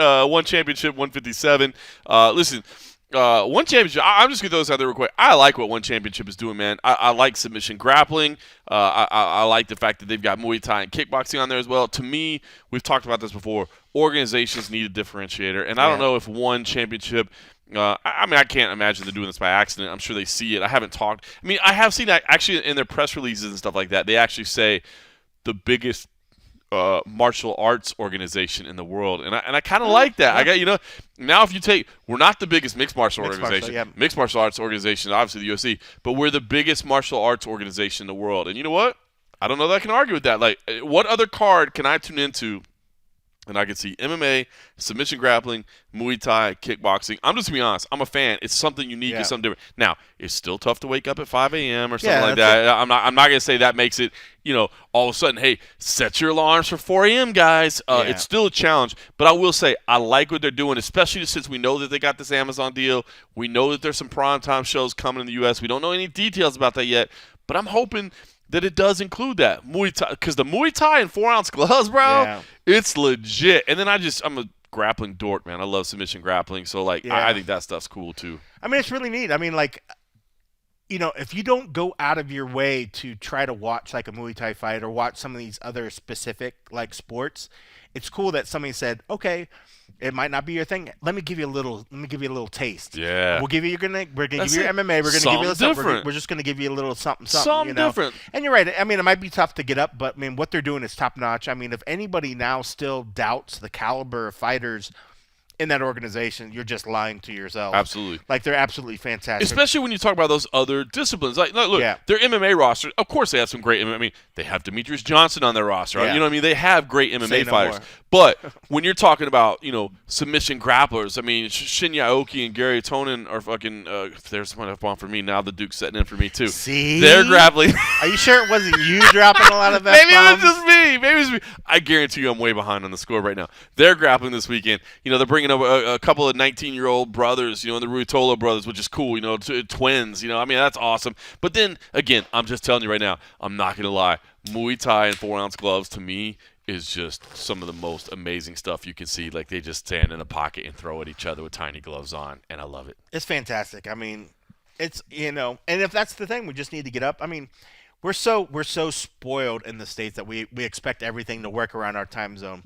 championship, 157. Listen. One championship. I'm just gonna throw this out there real quick. I like what one championship is doing, man. I like submission grappling. I like the fact that they've got Muay Thai and kickboxing on there as well. To me, we've talked about this before. Organizations need a differentiator, and I don't know if one championship. I mean, I can't imagine they're doing this by accident. I'm sure they see it. I haven't talked. I mean, I have seen that actually in their press releases and stuff like that. They actually say the biggest martial arts organization in the world, and I kind of like that. Yeah. Now if you take, we're not the biggest mixed martial organization. Mixed martial arts organization, obviously the UFC, but we're the biggest martial arts organization in the world. And you know what? I don't know that I can argue with that. Like, what other card can I tune into? And I can see MMA, submission grappling, Muay Thai, kickboxing. I'm just going to be honest. I'm a fan. It's something unique. It's something different. Now, it's still tough to wake up at 5 a.m. or something like that. I'm not going to say that makes it, all of a sudden, hey, set your alarms for 4 a.m., guys. It's still a challenge. But I will say I like what they're doing, especially since we know that they got this Amazon deal. We know that there's some primetime shows coming in the U.S. We don't know any details about that yet. But I'm hoping that it does include that Muay Thai, because the Muay Thai in 4-ounce gloves, bro, it's legit. And then I'm a grappling dork, man. I love submission grappling, so I think that stuff's cool too. I mean, it's really neat. I mean, like, if you don't go out of your way to try to watch like a Muay Thai fight or watch some of these other specific like sports, it's cool that somebody said, okay, it might not be your thing. Let me give you a little taste. Yeah. We're gonna give you your MMA. We're gonna give you something. We're just gonna give you a little something. Something different. And you're right. I mean, it might be tough to get up, but I mean, what they're doing is top notch. I mean, if anybody now still doubts the caliber of fighters in that organization, you're just lying to yourself. Absolutely. Like, they're absolutely fantastic. Especially when you talk about those other disciplines. Like look, their MMA roster, of course they have some great MMA. I mean, they have Demetrius Johnson on their roster. Right? You know what I mean? They have great MMA fighters. But when you're talking about, submission grapplers, I mean, Shinya Aoki and Gary Tonin are fucking there's one up on for me. Now the Duke's setting in for me too. See? They're grappling. Are you sure it wasn't you dropping a lot of that? Maybe it was just me. Maybe it was me. I guarantee you I'm way behind on the score right now. They're grappling this weekend. They're bringing up a couple of 19-year-old brothers, the Ruotolo brothers, which is cool, twins, I mean, that's awesome. But then, again, I'm just telling you right now, I'm not going to lie, Muay Thai and 4-ounce gloves, to me, is just some of the most amazing stuff you can see. Like, they just stand in a pocket and throw at each other with tiny gloves on, and I love it. It's fantastic. I mean, it's, and if that's the thing, we just need to get up. I mean, we're so spoiled in the States that we expect everything to work around our time zone.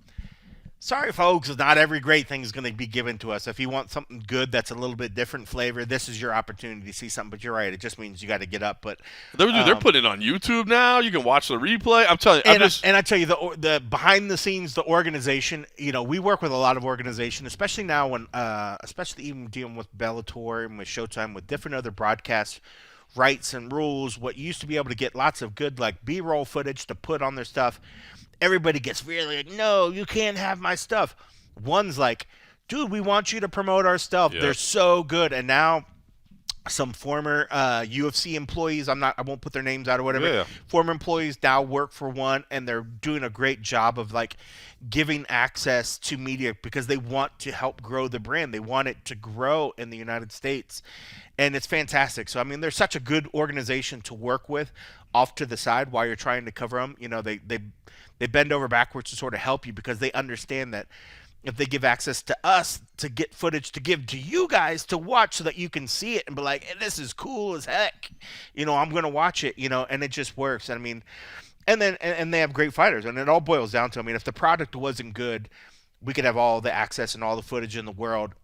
Sorry, folks, not every great thing is going to be given to us. If you want something good that's a little bit different flavor, this is your opportunity to see something. But you're right; it just means you got to get up. But they're putting it on YouTube now. You can watch the replay. I'm telling you. And I tell you, the behind the scenes, the organization. We work with a lot of organizations, especially now when, especially even dealing with Bellator and with Showtime, with different other broadcast rights and rules. What used to be able to get lots of good like B-roll footage to put on their stuff. Everybody gets really like, no, you can't have my stuff. One's like, dude, we want you to promote our stuff. Yep. They're so good. And now some former UFC employees, I won't put their names out or whatever. Yeah. Former employees now work for one, and they're doing a great job of like giving access to media because they want to help grow the brand. They want it to grow in the United States. And it's fantastic. So, I mean, they're such a good organization to work with off to the side while you're trying to cover them. They bend over backwards to sort of help you because they understand that if they give access to us to get footage to give to you guys to watch so that you can see it and be like, hey, this is cool as heck. I'm going to watch it, and it just works. I mean, and they have great fighters. And it all boils down to, I mean, if the product wasn't good, we could have all the access and all the footage in the world.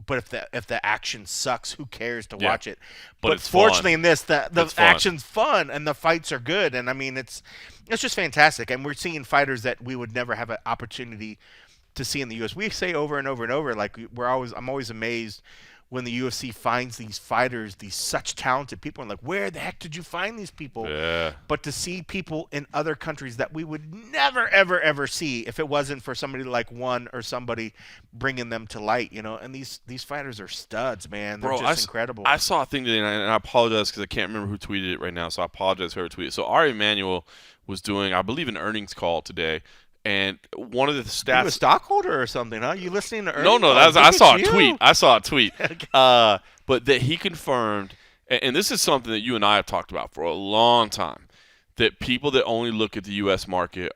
But if the action sucks, who cares to watch it? But fortunately, in this, the action's fun and the fights are good, and I mean it's just fantastic. And we're seeing fighters that we would never have an opportunity to see in the U.S. We say over and over and over, like I'm always amazed when the UFC finds these fighters, these such talented people, and like, where the heck did you find these people? Yeah. But to see people in other countries that we would never, ever, ever see if it wasn't for somebody like one or somebody bringing them to light, and these fighters are studs, man. They're just incredible. I saw a thing today, and I apologize because I can't remember who tweeted it right now, so I apologize whoever tweeted it. So Ari Emanuel was doing, I believe, an earnings call today. And one of the stats. You a stockholder or something, huh? You listening to earnings? No, I saw a tweet. I saw a tweet. Okay. But that he confirmed, and this is something that you and I have talked about for a long time, that people that only look at the U.S. market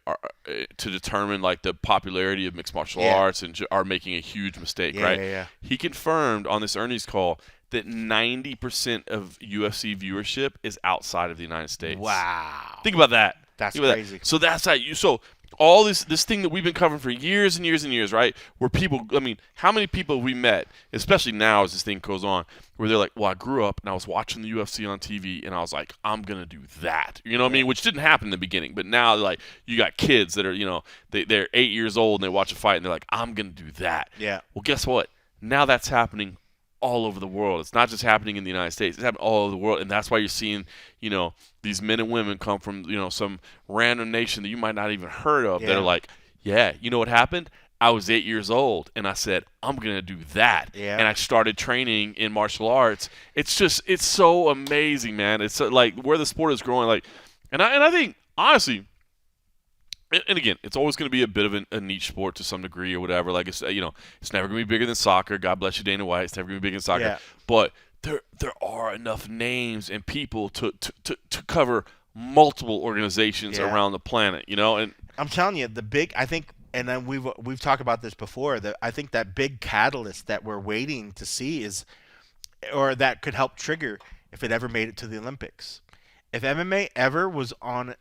to determine like the popularity of mixed martial arts and are making a huge mistake, right? Yeah. He confirmed on this earnings call that 90% of UFC viewership is outside of the United States. Wow. Think about that. That's crazy. So that's how you. So all this thing that we've been covering for years and years and years, right? Where people, I mean, how many people have we met, especially now as this thing goes on, where they're like, well, I grew up and I was watching the UFC on TV and I was like, I'm going to do that. You know what I mean? Which didn't happen in the beginning. But now, like, you got kids that are, they're 8 years old and they watch a fight and they're like, I'm going to do that. Yeah. Well, guess what? Now that's happening all over the world. It's not just happening in the United States. It's happening all over the world. And that's why you're seeing, these men and women come from, some random nation that you might not even heard of that are like, yeah, you know what happened? I was 8 years old and I said, I'm going to do that. Yeah. And I started training in martial arts. It's so amazing, man. It's like where the sport is growing. Like, and I think, honestly, and again, it's always going to be a bit of a niche sport to some degree or whatever. Like, it's never going to be bigger than soccer. God bless you, Dana White. It's never going to be bigger than soccer. Yeah. But there are enough names and people to cover multiple organizations around the planet, And I'm telling you, I think, and then we've talked about this before, that I think that big catalyst that we're waiting to see or that could help trigger, if it ever made it to the Olympics. If MMA ever was on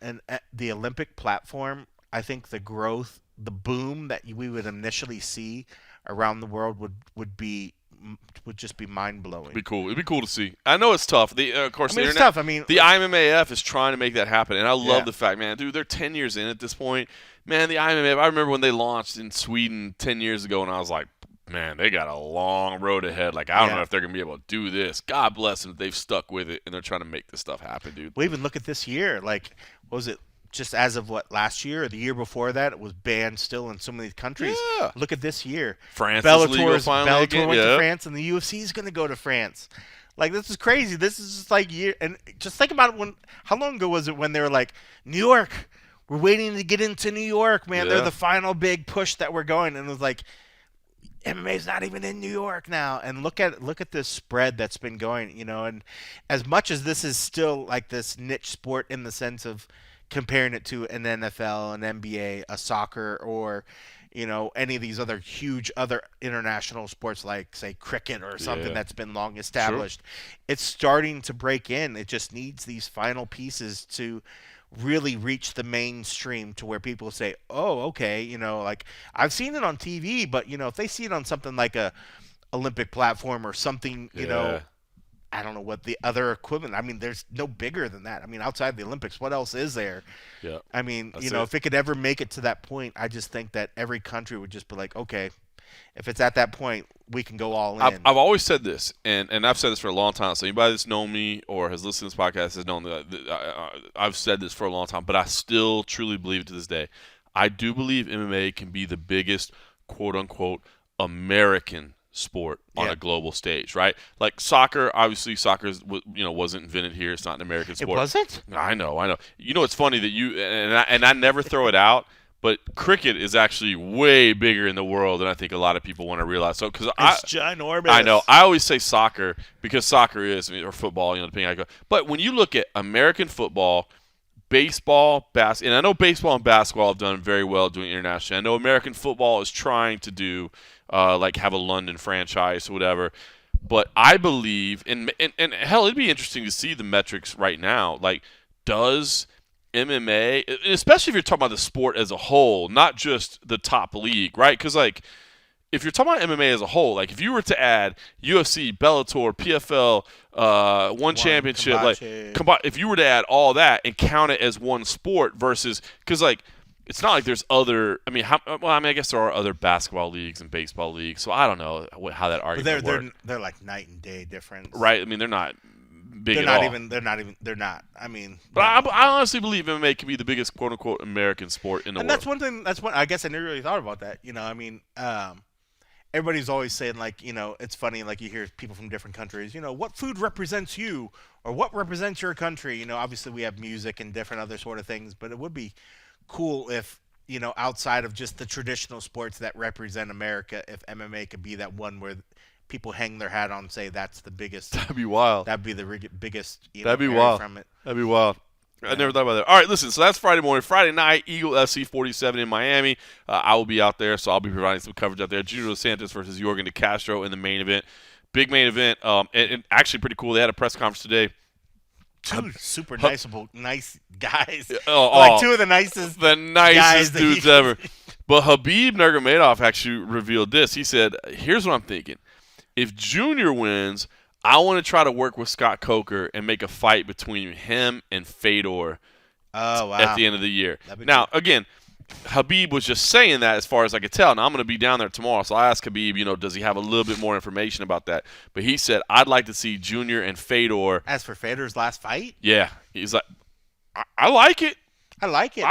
the Olympic platform, I think the growth, the boom that we would initially see around the world would just be mind blowing. It'd be cool. It'd be cool to see. I know it's tough. Of course, it's tough. I mean, the IMMAF is trying to make that happen, and I love the fact, man, dude, they're 10 years in at this point. Man, the IMMAF. I remember when they launched in Sweden 10 years ago, and I was like, man, they got a long road ahead. Like, I don't know if they're gonna be able to do this. God bless them if they've stuck with it, and they're trying to make this stuff happen, dude. Well, even look at this year. Like, what was it? Just as of last year or the year before that, it was banned still in so many countries. Yeah. Look at this year. Bellator went to France, and the UFC is going to go to France. Like, this is crazy. This is just like year. And just think about it. How long ago was it when they were like, New York, we're waiting to get into New York, man. They're the final big push that we're going. And it was like, MMA's not even in New York now. And look at this spread that's been going, and as much as this is still like this niche sport in the sense of comparing it to an NFL, an NBA, a soccer, or any of these other huge other international sports like, say, cricket or something that's been long established. Sure. It's starting to break in. It just needs these final pieces to really reach the mainstream to where people say, oh, okay, like I've seen it on TV, but if they see it on something like a Olympic platform or something, I don't know what the other equivalent. I mean, there's no bigger than that. I mean, outside the Olympics, what else is there? Yeah. I mean, if it could ever make it to that point, I just think that every country would just be like, okay, if it's at that point, we can go all in. I've always said this, and I've said this for a long time. So anybody that's known me or has listened to this podcast has known that I've said this for a long time, but I still truly believe it to this day. I do believe MMA can be the biggest, quote-unquote, American sport on a global stage, right? Like soccer, obviously soccer wasn't invented here. It's not an American sport. It wasn't? I know. It's funny that you and I never throw it out, but cricket is actually way bigger in the world than I think a lot of people want to realize. So because it's ginormous. I know. I always say soccer because soccer is, or football, depending on how you go. But when you look at American football, baseball, and I know baseball and basketball have done very well doing international. I know American football is trying to do like have a London franchise or whatever. But I believe, and hell, it'd be interesting to see the metrics right now. Like, does MMA, especially if you're talking about the sport as a whole, not just the top league, right? Because, like, if you're talking about MMA as a whole, like, if you were to add UFC, Bellator, PFL, one championship, if you were to add all that and count it as one sport versus, because, like, it's not like there's other. I mean, I guess there are other basketball leagues and baseball leagues, so I don't know how that argument works. They're like night and day difference, right? I mean, they're not big at all. They're not. I mean, but I honestly believe MMA can be the biggest quote unquote American sport in the world. And that's one thing. I guess I never really thought about that. I mean, everybody's always saying, like, it's funny, like, you hear people from different countries, what food represents you or what represents your country. Obviously we have music and different other sort of things, but it would be cool if, outside of just the traditional sports that represent America, if MMA could be that one where people hang their hat on, say that's the biggest. That'd be wild. That'd be the biggest. That'd be wild. From it. That'd be wild. Yeah. I never thought about that. All right, listen. So that's Friday morning. Friday night, Eagle FC 47 in Miami. I will be out there, so I'll be providing some coverage out there. Junior Dos Santos versus Jorgen De Castro in the main event. Big main event. And actually pretty cool. They had a press conference today. Two super nice guys. Two of the nicest dudes ever. But Khabib Nurmagomedov actually revealed this. He said, here's what I'm thinking. If Junior wins, I want to try to work with Scott Coker and make a fight between him and Fedor at the end of the year. Now, again, Khabib was just saying that as far as I could tell. Now, I'm going to be down there tomorrow, so I asked Khabib, does he have a little bit more information about that? But he said, I'd like to see Junior and Fedor. As for Fedor's last fight? Yeah. He's like, I like it. I like it.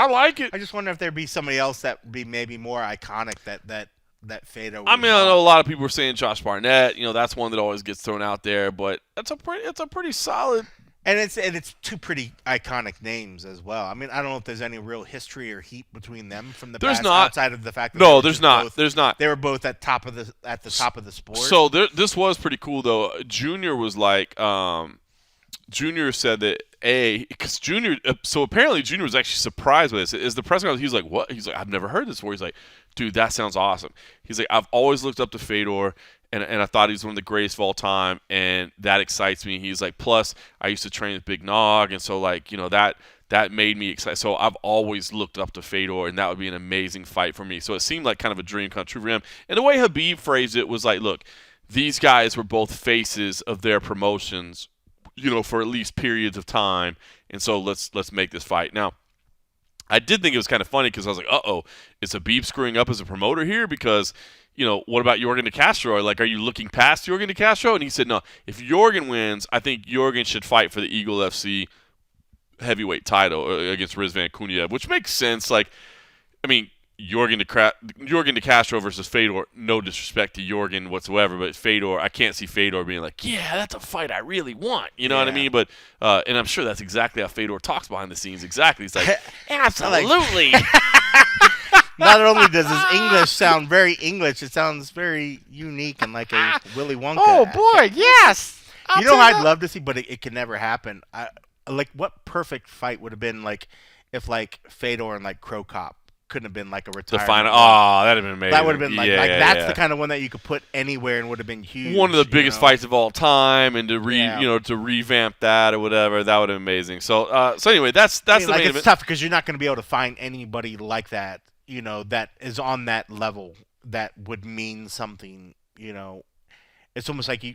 I just wonder if there'd be somebody else that would be maybe more iconic that Fedor would. I mean, I know a lot of people were saying Josh Barnett. That's one that always gets thrown out there, but it's a pretty solid. And it's two pretty iconic names as well. I mean, I don't know if there's any real history or heat between them from the past, outside of the fact that there's not. They were both at the top of the sport. So this was pretty cool though. Junior was like, Junior said that because Junior. So apparently Junior was actually surprised with this. As the press conference, he was like, "What?" He's like, "I've never heard this before." He's like, "Dude, that sounds awesome." He's like, "I've always looked up to Fedor." and I thought he was one of the greatest of all time, and that excites me. He's like, plus I used to train with Big Nog, and so like that made me excited. So I've always looked up to Fedor, and that would be an amazing fight for me. So it seemed like kind of a dream come true for him. And the way Khabib phrased it was like, look, these guys were both faces of their promotions, for at least periods of time, and so let's make this fight. Now, I did think it was kind of funny because I was like, uh-oh, is Khabib screwing up as a promoter here? Because, what about Yorgan De Castro? Like, are you looking past Yorgan De Castro? And he said, no, if Yorgan wins, I think Yorgan should fight for the Eagle FC heavyweight title against Rizvan Kuniev, which makes sense. Like, I mean, Yorgan De Castro versus Fedor, no disrespect to Yorgan whatsoever, but Fedor, I can't see Fedor being like, yeah, that's a fight I really want. You know what I mean? But and I'm sure that's exactly how Fedor talks behind the scenes. Exactly. He's like, absolutely. Not only does his English sound very English, it sounds very unique and like a Willy Wonka. Oh, boy, yes. You know I'd love to see, but it can never happen. Like, what perfect fight would have been like if like Fedor and like Crow Cop couldn't have been like a retirement. The final. Oh, that'd have been amazing. That would have been that's the kind of one that you could put anywhere and would have been huge. One of the biggest fights of all time, and to revamp that or whatever, that would have been amazing. So anyway, that's the main event. It's tough because you're not going to be able to find anybody like that, that is on that level that would mean something. It's almost like you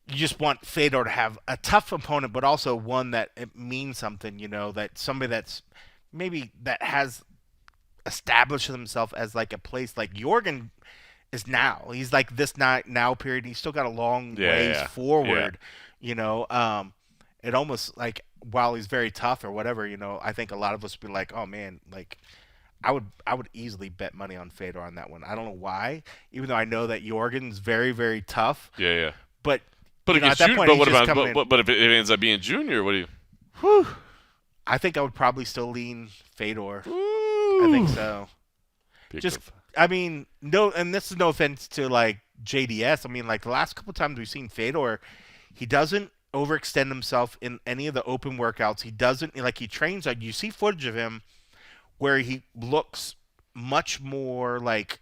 just want Fedor to have a tough opponent, but also one that it means something. That somebody that's maybe that has established himself as like a place like Yorgan is now. He's like this now period. He's still got a long ways forward. Yeah. It almost like while he's very tough or whatever, I think a lot of us would be like, oh man, like I would easily bet money on Fedor on that one. I don't know why, even though I know that Yorgan's very, very tough. Yeah. But against at that point, what about but if it ends up being Junior, what do you? Whew. I think I would probably still lean Fedor. Ooh. I think so. No, and this is no offense to like JDS. I mean, like the last couple times we've seen Fedor, he doesn't overextend himself in any of the open workouts. He doesn't he trains. Like you see footage of him where he looks much more like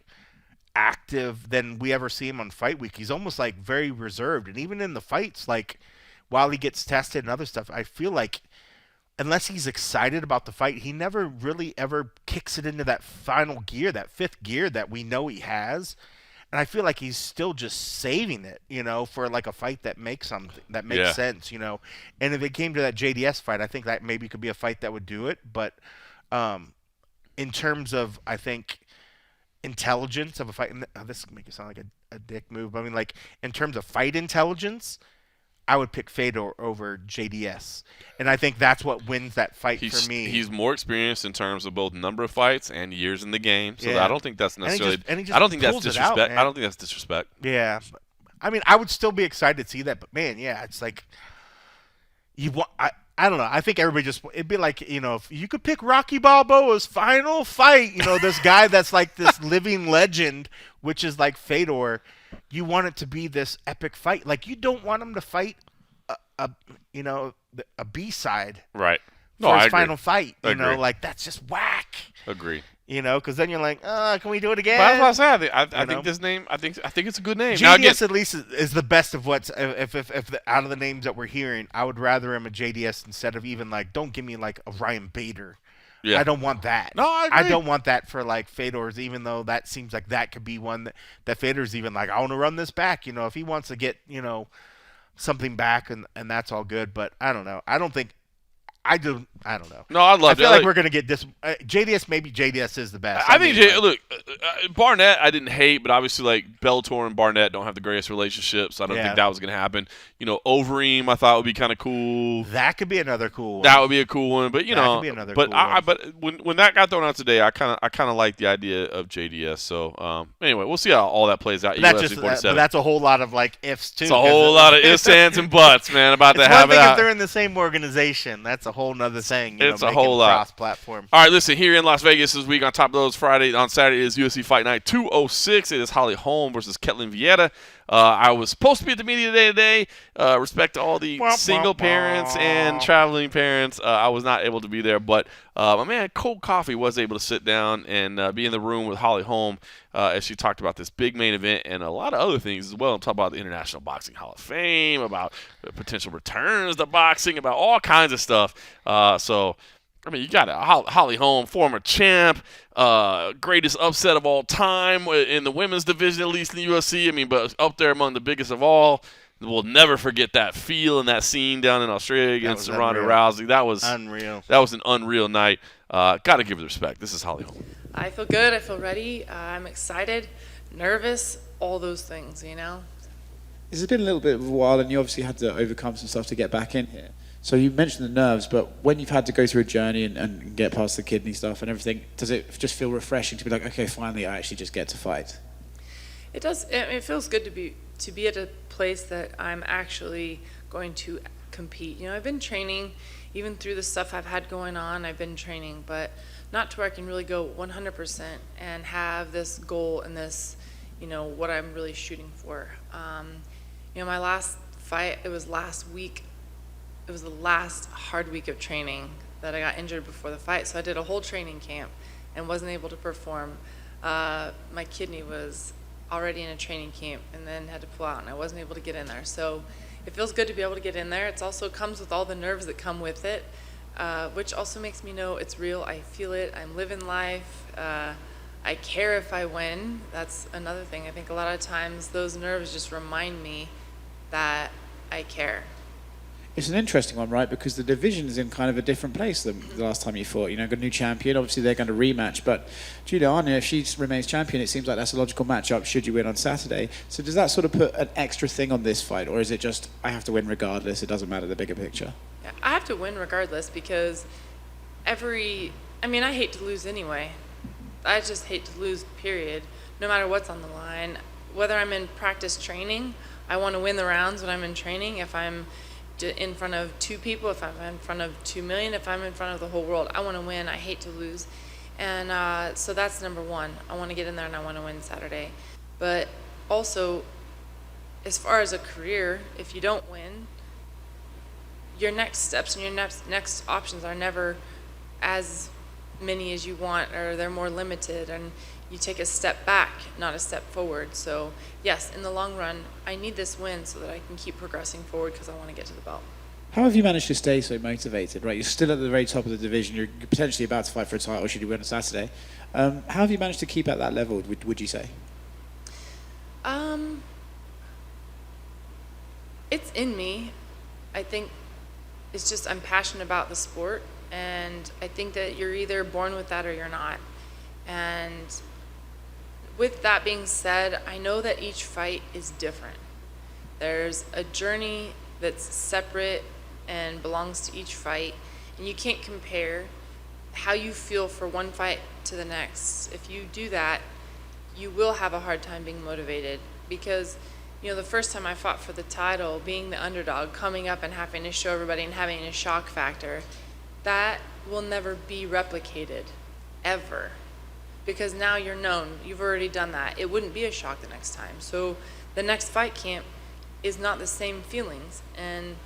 active than we ever see him on fight week. He's almost like very reserved, and even in the fights, like while he gets tested and other stuff, I feel like unless he's excited about the fight, he never really ever kicks it into that final gear, that fifth gear that we know he has. And I feel like he's still just saving it, for like a fight that makes sense, And if it came to that JDS fight, I think that maybe could be a fight that would do it. But in terms of, I think, intelligence of a fight, and this make it sound like a dick move, but I mean, like in terms of fight intelligence, I would pick Fedor over JDS, and I think that's what wins that fight for me. He's more experienced in terms of both number of fights and years in the game, so I don't think that's necessarily. I don't think that's disrespect. I don't think that's disrespect. Yeah, I mean, I would still be excited to see that, but man, yeah, it's like you want. I don't know. I think everybody it'd be like, if you could pick Rocky Balboa's final fight, this guy that's like this living legend, which is like Fedor. You want it to be this epic fight. Like you don't want him to fight a B-side. Right. For his final fight. Like that's just whack. Agree. Because then you're like, can we do it again? But that's what I say. I think this name. I think it's a good name. JDS at least is the best of what's. If out of the names that we're hearing, I would rather him a JDS instead of even like. Don't give me like a Ryan Bader. Yeah. I don't want that. No, I agree. I don't want that for like Fedor's. Even though that seems like that could be one that Fedor's even like. I want to run this back. If he wants to get something back and that's all good. But I don't know. I don't think. I don't know. No, I'd love. I feel like we're gonna get this. JDS, maybe JDS is the best. I think. Look, Barnett, I didn't hate, but obviously, like Bellator and Barnett don't have the greatest relationship, so I don't think that was gonna happen. Overeem, I thought would be kind of cool. That could be another could be a cool one, but that could be another cool one. But when that got thrown out today, I kind of like the idea of JDS. So anyway, we'll see how all that plays out. But that's a whole lot of like ifs too. It's a whole lot of ifs, ands, and buts, man. About to have it. If they're in the same organization, that's a whole nother thing. It's a whole lot. Cross-platform. All right, listen. Here in Las Vegas this week, on top of those, on Saturday is UFC UFC Fight Night 206. It is Holly Holm versus Ketlin Vieira. I was supposed to be at the media today. Respect to all the single parents and traveling parents. I was not able to be there, but my man Cold Coffee was able to sit down and be in the room with Holly Holm as she talked about this big main event and a lot of other things as well. Talk about the International Boxing Hall of Fame, about potential returns to boxing, about all kinds of stuff. I mean, you got Holly Holm, former champ, greatest upset of all time in the women's division, at least in the UFC. I mean, but up there among the biggest of all. We'll never forget that feel and that scene down in Australia against Ronda Rousey. That was unreal. That was an unreal night. Got to give it respect. This is Holly Holm. I feel good. I feel ready. I'm excited, nervous, all those things, you know. It's been a little bit of a while, and you obviously had to overcome some stuff to get back in here. So you mentioned the nerves, but when you've had to go through a journey and get past the kidney stuff and everything, does it just feel refreshing to be like, okay, finally I actually just get to fight? It does. It feels good to be at a place that I'm actually going to compete. You know, I've been training, even through the stuff I've had going on, I've been training, but not to where I can really go 100% and have this goal and this, you know, what I'm really shooting for. You know, my last fight, it was last week. It was the last hard week of training that I got injured before the fight. So I did a whole training camp and wasn't able to perform. My kidney was already in a training camp and then had to pull out, and I wasn't able to get in there. So it feels good to be able to get in there. It also comes with all the nerves that come with it, which also makes me know it's real. I feel it. I'm living life. I care if I win. That's another thing. I think a lot of times those nerves just remind me that I care. It's an interesting one, right? Because the division is in kind of a different place than the last time you fought. You know, got a new champion. Obviously, they're going to rematch. But Juliana, if she remains champion, it seems like that's a logical matchup should you win on Saturday. So does that sort of put an extra thing on this fight? Or is it just, I have to win regardless, it doesn't matter the bigger picture? Yeah, I have to win regardless because I hate to lose anyway. I just hate to lose, period. No matter what's on the line. Whether I'm in practice training, I want to win the rounds when I'm in training. If I'm in front of 2 people, if I'm in front of 2 million, if I'm in front of the whole world, I want to win. I hate to lose. And so that's number one. I want to get in there and I want to win Saturday. But also, as far as a career, if you don't win, your next steps and your next options are never as many as you want, or they're more limited, and you take a step back, not a step forward. So yes, in the long run, I need this win so that I can keep progressing forward because I want to get to the belt. How have you managed to stay so motivated, right? You're still at the very top of the division. You're potentially about to fight for a title should you win on Saturday. How have you managed to keep at that level, would you say? It's in me. I think it's just I'm passionate about the sport, and I think that you're either born with that or you're not. And with that being said, I know that each fight is different. There's a journey that's separate and belongs to each fight, and you can't compare how you feel for one fight to the next. If you do that, you will have a hard time being motivated because, you know, the first time I fought for the title, being the underdog, coming up and having to show everybody and having a shock factor, that will never be replicated, ever. Because now you're known, you've already done that. It wouldn't be a shock the next time. So the next fight camp is not the same feelings. And,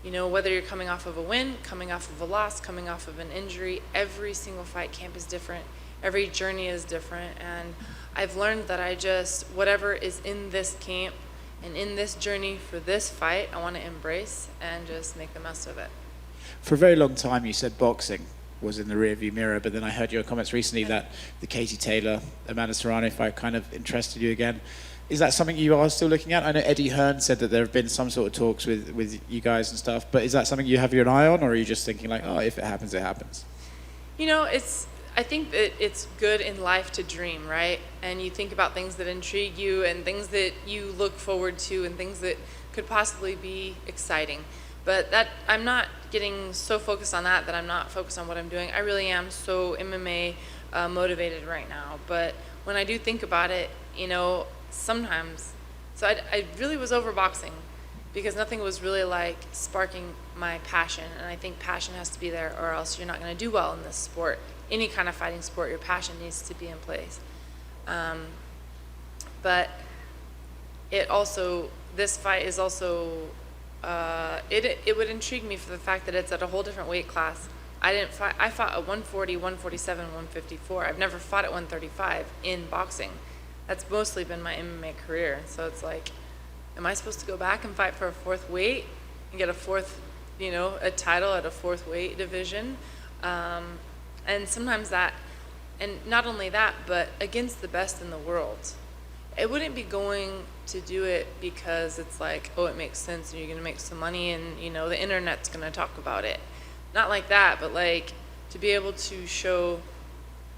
you know, whether you're coming off of a win, coming off of a loss, coming off of an injury, every single fight camp is different. Every journey is different. And I've learned that whatever is in this camp and in this journey for this fight, I want to embrace and just make the most of it. For a very long time, you said boxing was in the rearview mirror, but then I heard your comments recently that the Katie Taylor, Amanda Serrano fight kind of interested you again. Is that something you are still looking at? I know Eddie Hearn said that there have been some sort of talks with you guys and stuff, but is that something you have your eye on, or are you just thinking like, oh, if it happens, it happens? You know, I think that it's good in life to dream, right? And you think about things that intrigue you and things that you look forward to and things that could possibly be exciting. But that I'm not getting so focused on that I'm not focused on what I'm doing. I really am so MMA motivated right now. But when I do think about it, you know, sometimes, so I really was over boxing because nothing was really like sparking my passion. And I think passion has to be there or else you're not going to do well in this sport. Any kind of fighting sport, your passion needs to be in place. But this fight is also, it would intrigue me for the fact that it's at a whole different weight class. I fought at 140, 147, 154. I've never fought at 135 in boxing. That's mostly been my MMA career. So it's like, am I supposed to go back and fight for a fourth weight and get a title at a fourth weight division? And sometimes that, and not only that, but against the best in the world. It wouldn't be going to do it because it's like, oh, it makes sense and you're going to make some money and, the internet's going to talk about it. Not like that, but like to be able to show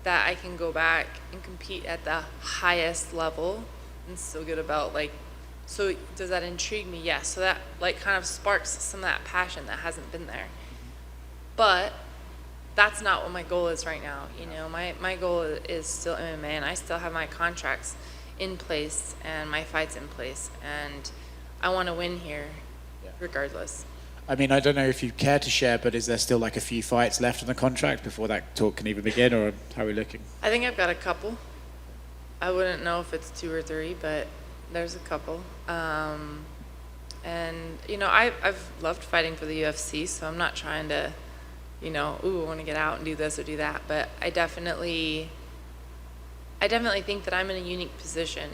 that I can go back and compete at the highest level and still get a belt. Like, so does that intrigue me? Yes. So that like kind of sparks some of that passion that hasn't been there. But that's not what my goal is right now. My goal is still MMA, and I still have my contracts in place and my fights in place, and I want to win here regardless. I mean, I don't know if you care to share, but is there still like a few fights left on the contract before that talk can even begin, or how are we looking? I think I've got a couple. I wouldn't know if it's 2 or 3, but there's a couple. And I've loved fighting for the UFC, so I'm not trying to, I want to get out and do this or do that. But I definitely think that I'm in a unique position.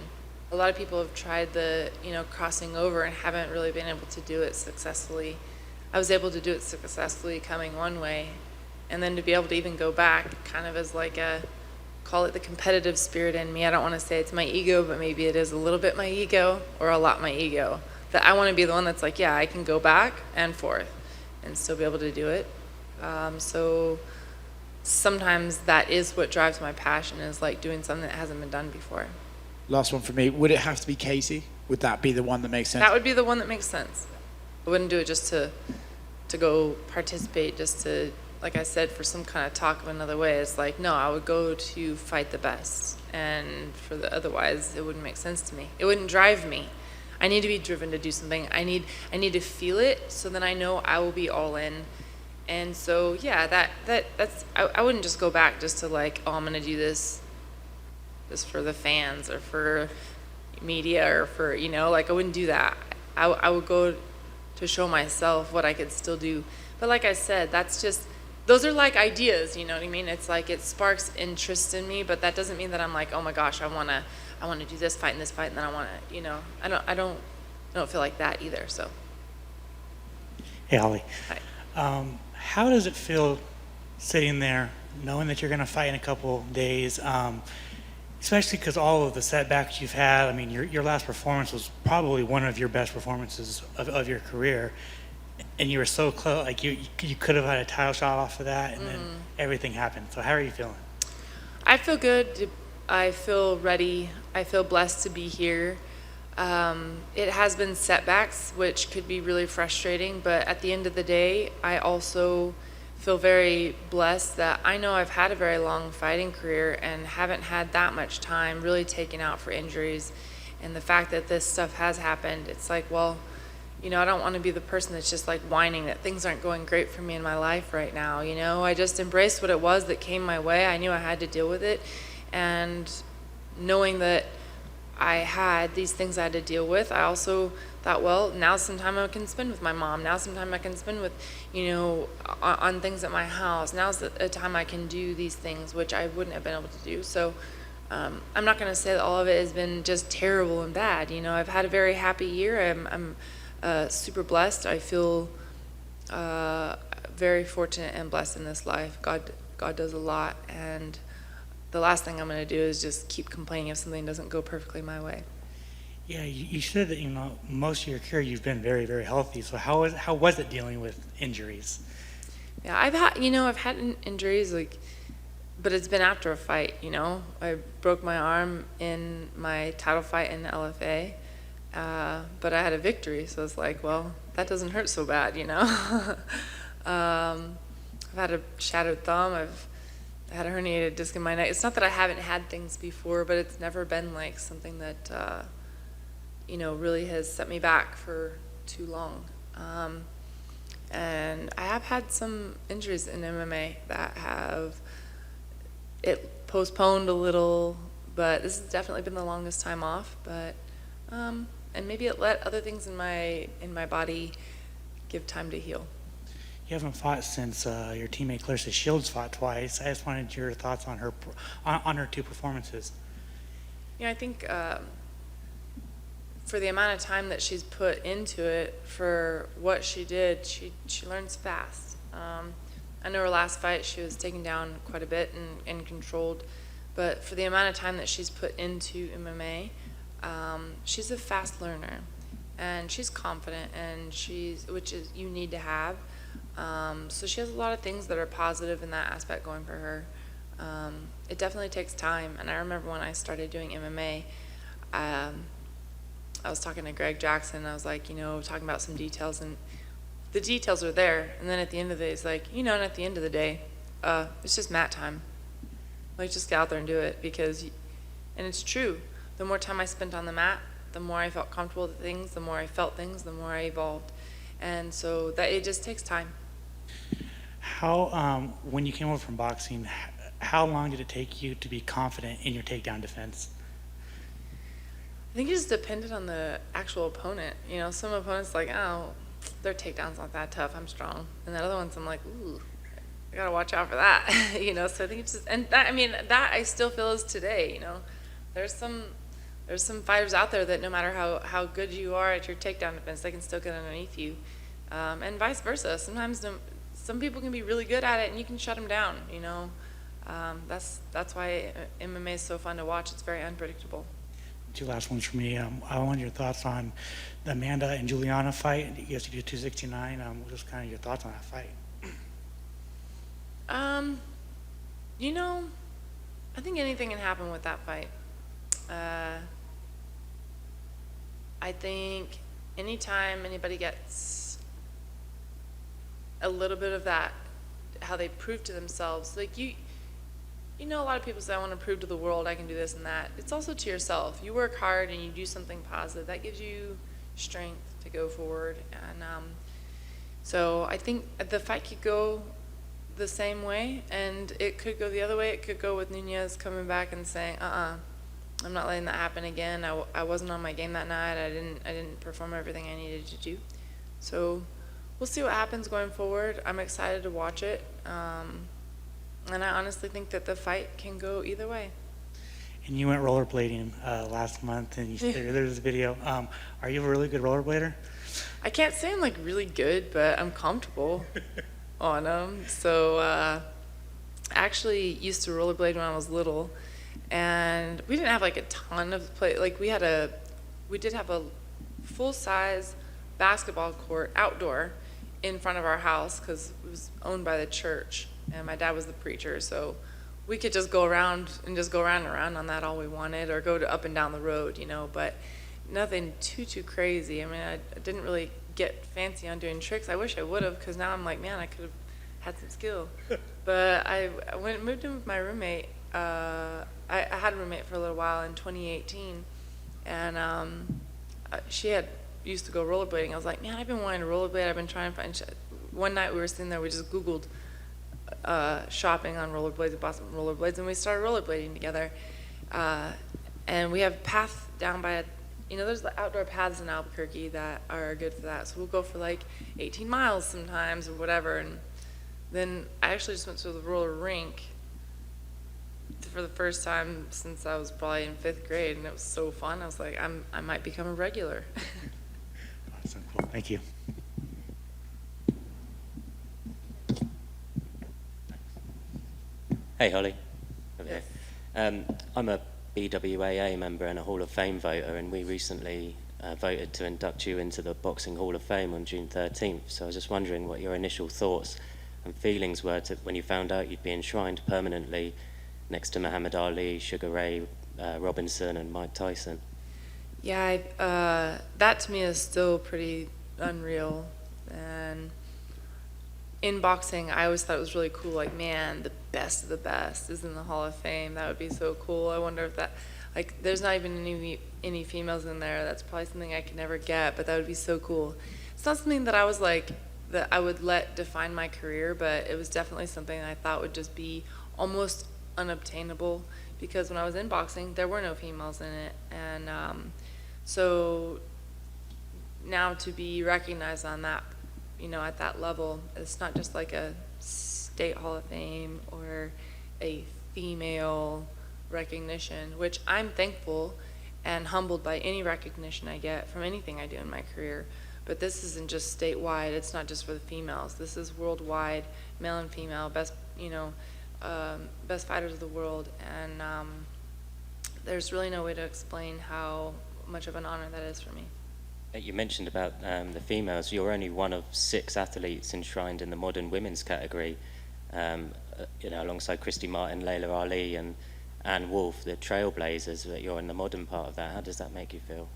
A lot of people have tried the, crossing over and haven't really been able to do it successfully. I was able to do it successfully coming one way, and then to be able to even go back kind of as like call it the competitive spirit in me. I don't want to say it's my ego, but maybe it is a little bit my ego or a lot my ego. That I want to be the one that's like, yeah, I can go back and forth and still be able to do it. So sometimes that is what drives my passion, is like doing something that hasn't been done before. Last one for me. Would it have to be Casey? Would that be the one that makes sense? That would be the one that makes sense. I wouldn't do it just to go participate, just to, like I said, for some kind of talk of another way. It's like, no, I would go to fight the best, and otherwise it wouldn't make sense to me. It wouldn't drive me. I need to be driven to do something. I need to feel it, so then I know I will be all in. And so yeah, that's I wouldn't just go back just to like, oh, I'm gonna do this just for the fans or for media or for, like I wouldn't do that. I would go to show myself what I could still do. But like I said, those are like ideas, you know what I mean? It's like it sparks interest in me, but that doesn't mean that I'm like, oh my gosh, I wanna do this fight and this fight, and then I wanna, I don't feel like that either. So. Hey, Holly. Hi. How does it feel sitting there knowing that you're going to fight in a couple days, especially because all of the setbacks you've had? I mean, your last performance was probably one of your best performances of your career, and you were so close. Like you could have had a title shot off of that, and then everything happened. So how are you feeling? I feel good. I feel ready. I feel blessed to be here. It has been setbacks, which could be really frustrating, but at the end of the day, I also feel very blessed that I know I've had a very long fighting career and haven't had that much time really taken out for injuries. And the fact that this stuff has happened, it's like, well, I don't want to be the person that's just like whining that things aren't going great for me in my life right now. I just embraced what it was that came my way. I knew I had to deal with it, and knowing that I had these things I had to deal with, I also thought, well, now's some time I can spend with my mom. Now's some time I can spend with, on things at my house. Now's a time I can do these things, which I wouldn't have been able to do. So I'm not going to say that all of it has been just terrible and bad. I've had a very happy year. I'm super blessed. I feel very fortunate and blessed in this life. God does a lot, and the last thing I'm going to do is just keep complaining if something doesn't go perfectly my way. Yeah, you said that most of your career you've been very, very healthy. So how was it dealing with injuries? Yeah, I've had injuries, but it's been after a fight. I broke my arm in my title fight in the LFA, but I had a victory, so it's like, well, that doesn't hurt so bad. I've had a shattered thumb. I've had a herniated disc in my neck. It's not that I haven't had things before, but it's never been like something that really has set me back for too long. And I have had some injuries in MMA that have it postponed a little but this has definitely been the longest time off. But and maybe it let other things in my body give time to heal. You haven't fought since your teammate Clarissa Shields fought twice. I just wanted your thoughts on her two performances. I think for the amount of time that she's put into it, for what she did, she learns fast. I know her last fight she was taken down quite a bit and controlled, but for the amount of time that she's put into MMA, she's a fast learner, and she's confident, and which is you need to have. So she has a lot of things that are positive in that aspect going for her. It definitely takes time, and I remember when I started doing MMA, I was talking to Greg Jackson, and I was like, talking about some details, and the details are there, and then at the end of the day, it's like, and at the end of the day, it's just mat time. Like, just get out there and do it, and it's true, the more time I spent on the mat, the more I felt comfortable with things, the more I felt things, the more I evolved, and so that it just takes time. How, when you came over from boxing, how long did it take you to be confident in your takedown defense? I think it just depended on the actual opponent. Some opponents like, oh, their takedown's not that tough, I'm strong. And the other ones I'm like, ooh, I gotta watch out for that. So I think it's just, and that I still feel is today, There's some fighters out there that no matter how good you are at your takedown defense, they can still get underneath you. And vice versa. Sometimes some people can be really good at it and you can shut them down, That's why MMA is so fun to watch. It's very unpredictable. Two last ones for me. I want your thoughts on the Amanda and Juliana fight. You guys did 269. Just kind of your thoughts on that fight. I think anything can happen with that fight. I think anytime anybody gets a little bit of that, how they prove to themselves, like a lot of people say, I want to prove to the world I can do this and that. It's also to yourself. You work hard and you do something positive. That gives you strength to go forward. And so I think the fight could go the same way, and it could go the other way. It could go with Nunez coming back and saying, I'm not letting that happen again. I wasn't on my game that night. I didn't perform everything I needed to do. So we'll see what happens going forward. I'm excited to watch it. And I honestly think that the fight can go either way. And you went rollerblading last month, and there's a video. Are you a really good rollerblader? I can't say I'm like really good, but I'm comfortable on them. So I actually used to rollerblade when I was little, and we didn't have like a ton of play. Like we did have a full-size basketball court outdoor in front of our house because it was owned by the church. And my dad was the preacher, so we could just go around and around on that all we wanted, or go up and down the road, but nothing too crazy. I didn't really get fancy on doing tricks. I wish I would have, because now I'm like, man, I could have had some skill. But I moved in with my roommate. I had a roommate for a little while in 2018, and she used to go rollerblading. I was like, man, I've been wanting to rollerblade. I've been trying to find. One night we were sitting there, we just Googled shopping on rollerblades, bought some rollerblades, and we started rollerblading together. And we have paths down by, there's the outdoor paths in Albuquerque that are good for that. So we'll go for like 18 miles sometimes or whatever. And then I actually just went to the roller rink for the first time since I was probably in 5th grade, and it was so fun. I was like, I might become a regular. Awesome, cool. Thank you. Hey, Holly. Yes. I'm a BWAA member and a Hall of Fame voter, and we recently voted to induct you into the Boxing Hall of Fame on June 13th. So I was just wondering what your initial thoughts and feelings were when you found out you'd be enshrined permanently next to Muhammad Ali, Sugar Ray Robinson, and Mike Tyson. Yeah, that to me is still pretty unreal. And in boxing, I always thought it was really cool, like, man, the best of the best is in the Hall of Fame. That would be so cool. I wonder if that, like, there's not even any females in there. That's probably something I could never get, but that would be so cool. It's not something that I was like, that I would let define my career, but it was definitely something I thought would just be almost unobtainable, because when I was in boxing, there were no females in it. And so now to be recognized on that, at that level, it's not just like a state Hall of Fame or a female recognition, which I'm thankful and humbled by any recognition I get from anything I do in my career. But this isn't just statewide. It's not just for the females. This is worldwide, male and female, best fighters of the world. And there's really no way to explain how much of an honor that is for me. You mentioned about the females. You're only one of 6 athletes enshrined in the modern women's category, alongside Christy Martin, Layla Ali, and Ann Wolfe, the trailblazers. That you're in the modern part of that. How does that make you feel?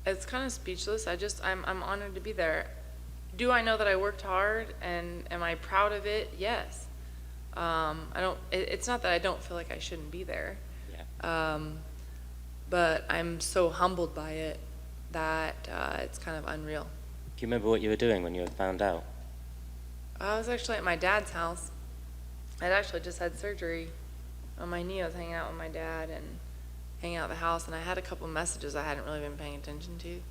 It's kind of speechless. I'm honored to be there. Do I know that I worked hard, and am I proud of it? Yes. It's not that I don't feel like I shouldn't be there. Yeah. But I'm so humbled by it that it's kind of unreal. Do you remember what you were doing when you were found out? I was actually at my dad's house. I'd actually just had surgery on my knee. I was hanging out with my dad and hanging out at the house, and I had a couple messages I hadn't really been paying attention to.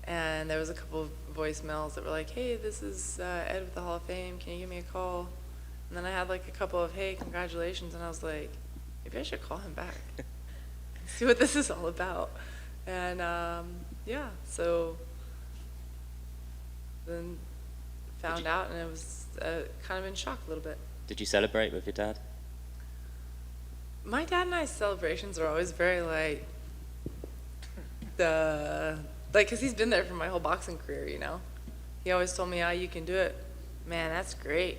And there was a couple of voicemails that were like, hey, this is Ed with the Hall of Fame. Can you give me a call? And then I had like a couple of, hey, congratulations. And I was like, maybe I should call him back. See what this is all about. And so then found out, and it was kind of in shock a little bit. Did you celebrate with your dad? My dad and I's celebrations are always very because he's been there for my whole boxing career, He always told me, you can do it. Man, that's great.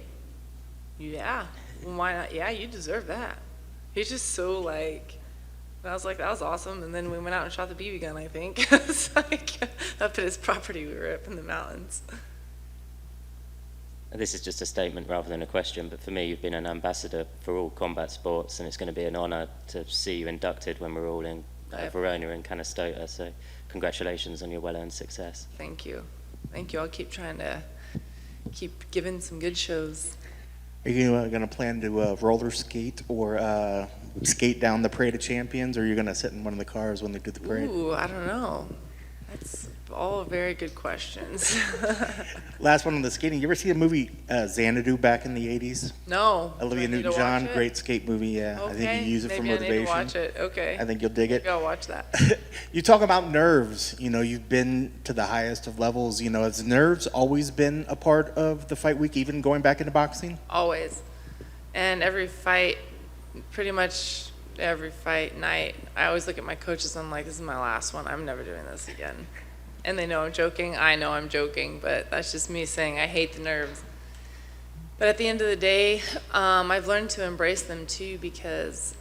Yeah, well, why not? Yeah, you deserve that. He's just so and I was like, that was awesome. And then we went out and shot the BB gun, I think. It's like up at his property, we were up in the mountains. This is just a statement rather than a question, but for me, you've been an ambassador for all combat sports, and it's going to be an honor to see you inducted when we're all in Verona and Canastota. So congratulations on your well-earned success. Thank you. I'll keep trying to keep giving some good shows. Are you going to plan to roller skate or skate down the Parade of Champions, or are you going to sit in one of the cars when they do the parade? Ooh, I don't know. That's all very good questions. Last one on the skating. You ever see the movie Xanadu back in the 80s? No. Olivia Newton-John, great skate movie. Yeah, Okay. I think you use it for motivation. Maybe I need to watch it. Okay. I think you'll dig it. Maybe I'll watch that. You talk about nerves. You've been to the highest of levels. Has nerves always been a part of the fight week, even going back into boxing? Always. And every fight, pretty much every fight night, I always look at my coaches and I'm like, this is my last one. I'm never doing this again. And they know I'm joking. I know I'm joking, but that's just me saying I hate the nerves. But at the end of the day, I've learned to embrace them too, because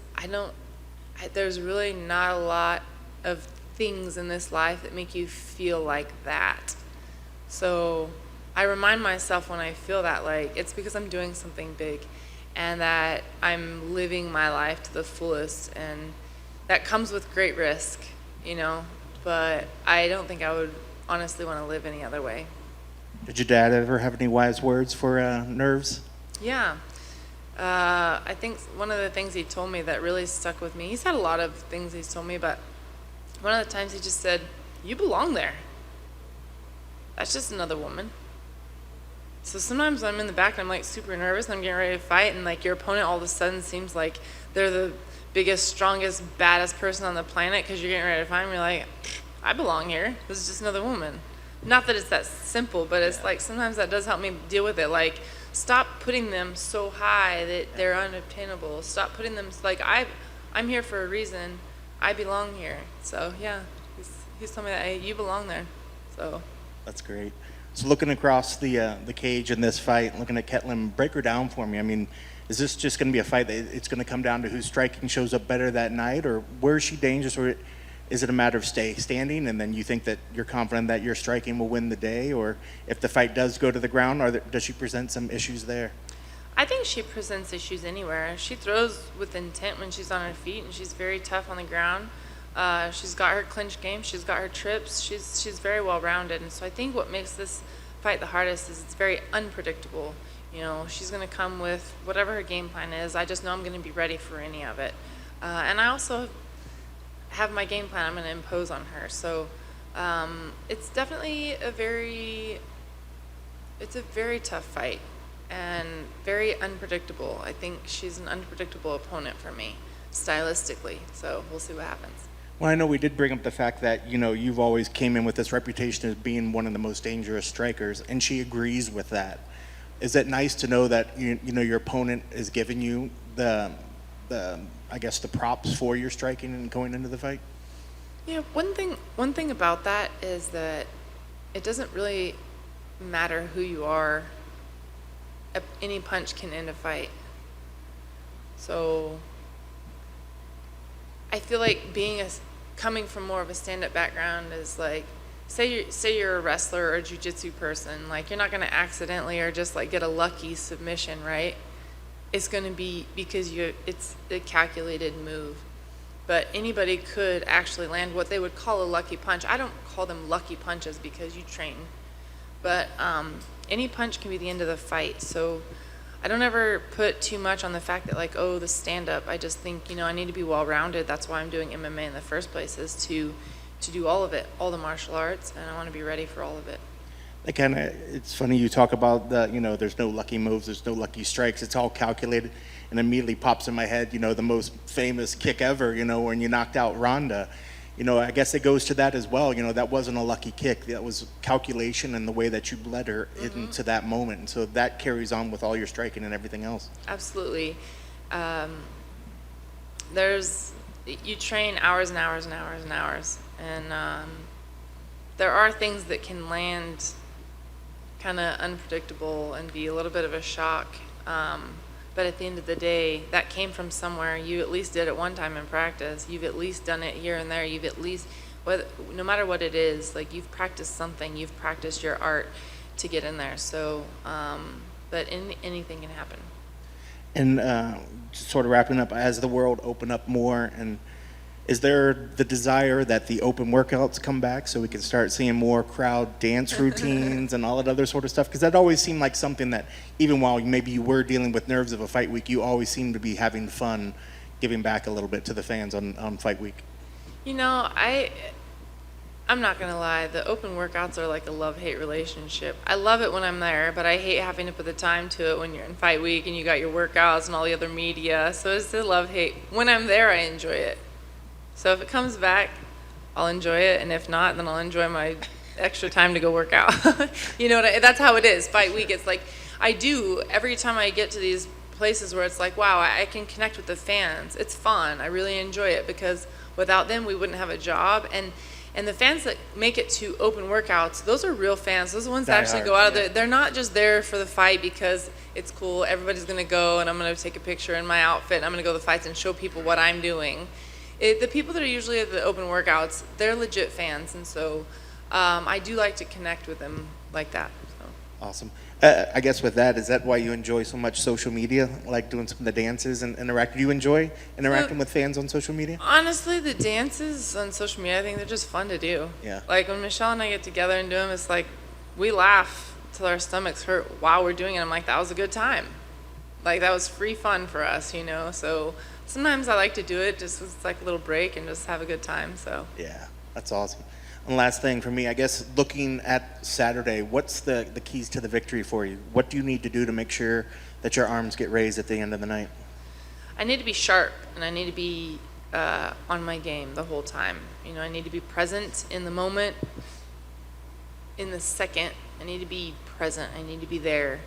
there's really not a lot of things in this life that make you feel like that. So I remind myself when I feel that, it's because I'm doing something big and that I'm living my life to the fullest, and that comes with great risk, but I don't think I would honestly want to live any other way. Did your dad ever have any wise words for nerves? Yeah. I think one of the things he told me that really stuck with me, he's had a lot of things he's told me, but one of the times he just said, you belong there. That's just another woman. So sometimes I'm in the back and I'm super nervous and I'm getting ready to fight, and your opponent all of a sudden seems like they're the biggest, strongest, baddest person on the planet because you're getting ready to fight, and you're like, I belong here. This is just another woman. Not that it's that simple, but it's sometimes that does help me deal with it. Stop putting them so high that they're unobtainable. Stop putting them I'm here for a reason. I belong here. So yeah, he's told me that, hey, you belong there. So that's great. So looking across the cage in this fight, looking at Ketlin, break her down for me. I mean, is this just going to be a fight that it's going to come down to whose striking shows up better that night, or where is she dangerous, or is it a matter of standing, and then you think that you're confident that your striking will win the day, or if the fight does go to the ground, does she present some issues there? I think she presents issues anywhere. She throws with intent when she's on her feet, and she's very tough on the ground. She's got her clinch game. She's got her trips. She's very well-rounded. And so I think what makes this fight the hardest is it's very unpredictable. You know, she's going to come with whatever her game plan is. I just know I'm going to be ready for any of it. And I also have my game plan I'm going to impose on her. So it's definitely a very tough fight and very unpredictable. I think she's an unpredictable opponent for me, stylistically. So we'll see what happens. Well, I know we did bring up the fact that, you know, you've always came in with this reputation as being one of the most dangerous strikers, and she agrees with that. Is it nice to know that, you know, your opponent is giving you the I guess, the props for your striking and going into the fight? Yeah, one thing about that is that it doesn't really matter who you are. Any punch can end a fight. So I feel like coming from more of a stand-up background is like, say you're a wrestler or a jiu-jitsu person, like you're not going to accidentally or just like get a lucky submission, right? It's going to be because it's a calculated move. But anybody could actually land what they would call a lucky punch. I don't call them lucky punches because you train. But any punch can be the end of the fight. So I don't ever put too much on the fact that, like, oh, the stand-up. I just think, you know, I need to be well-rounded. That's why I'm doing MMA in the first place, is to do all of it, all the martial arts, and I want to be ready for all of it. It's funny you talk about the, you know, there's no lucky moves, there's no lucky strikes. It's all calculated, and immediately pops in my head, you know, the most famous kick ever, you know, when you knocked out Ronda. You know, I guess it goes to that as well. You know, that wasn't a lucky kick. That was calculation and the way that you led her into that moment. And so that carries on with all your striking and everything else. Absolutely. You train hours and hours and hours and hours. And there are things that can land kind of unpredictable and be a little bit of a shock. But at the end of the day, that came from somewhere. You at least did it one time in practice. You've at least done it here and there. You've at least, no matter what it is, like you've practiced something. You've practiced your art to get in there. So, but anything can happen. And sort of wrapping up, as the world open up more, and is there the desire that the open workouts come back so we can start seeing more crowd dance routines and all that other sort of stuff? Because that always seemed like something that, even while maybe you were dealing with nerves of a fight week, you always seemed to be having fun giving back a little bit to the fans on fight week. You know, I'm not going to lie. The open workouts are like a love-hate relationship. I love it when I'm there, but I hate having to put the time to it when you're in fight week and you got your workouts and all the other media. So it's a love-hate. When I'm there, I enjoy it. So if it comes back, I'll enjoy it, and if not, then I'll enjoy my extra time to go work out. You know, that's how it is. Fight week, it's like I do every time I get to these places where it's like, wow, I can connect with the fans. It's fun. I really enjoy it because without them, we wouldn't have a job. And the fans that make it to open workouts, those are real fans. Those are the ones that actually go out of there. They're not just there for the fight because it's cool. Everybody's going to go, and I'm going to take a picture in my outfit, and I'm going to go to the fights and show people what I'm doing. The people that are usually at the open workouts, they're legit fans, and so I do like to connect with them like that. So. Awesome. I guess with that, is that why you enjoy so much social media, like doing some of the dances and interacting? Do you enjoy interacting with fans on social media? Honestly, the dances on social media, I think they're just fun to do. Yeah. Like when Michelle and I get together and do them, it's like we laugh till our stomachs hurt while we're doing it. I'm like, that was a good time. Like that was free fun for us, you know, so... Sometimes I like to do it just as like a little break and just have a good time. So yeah, that's awesome. And last thing for me, I guess, looking at Saturday, what's the keys to the victory for you? What do you need to do to make sure that your arms get raised at the end of the night? I need to be sharp, and I need to be on my game the whole time. You know, I need to be present in the moment, in the second. I need to be present. I need to be there.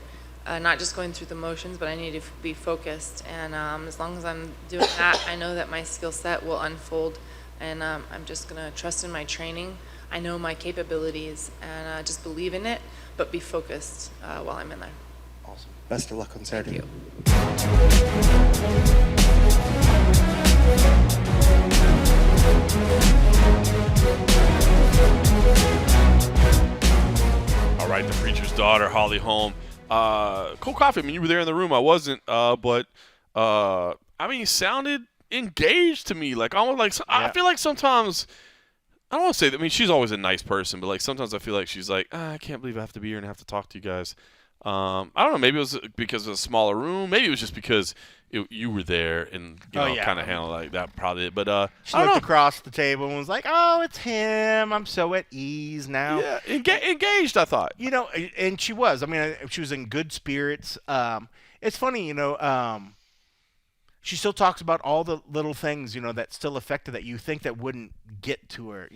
Not just going through the motions, but I need to be focused. And as long as I'm doing that, I know that my skill set will unfold. And I'm just going to trust in my training. I know my capabilities and just believe in it, but be focused while I'm in there. Awesome. Best of luck on Saturday. Thank All right, the preacher's daughter, Holly Holm. Cool coffee. I mean, you were there in the room. I wasn't. But I mean, he sounded engaged to me. Like almost like I feel like sometimes I don't want to say that. I mean, she's always a nice person, but like sometimes I feel like she's like, I can't believe I have to be here and have to talk to you guys. I don't know. Maybe it was because of a smaller room. Maybe it was just because you were there and kind of handled like that. Probably. But She I don't looked know. across the table and was like, "Oh, it's him. I'm so at ease now." Yeah, engaged. I thought. And she was. I mean, she was in good spirits. It's funny, she still talks about all the little things, that still affected that you think that wouldn't get to her,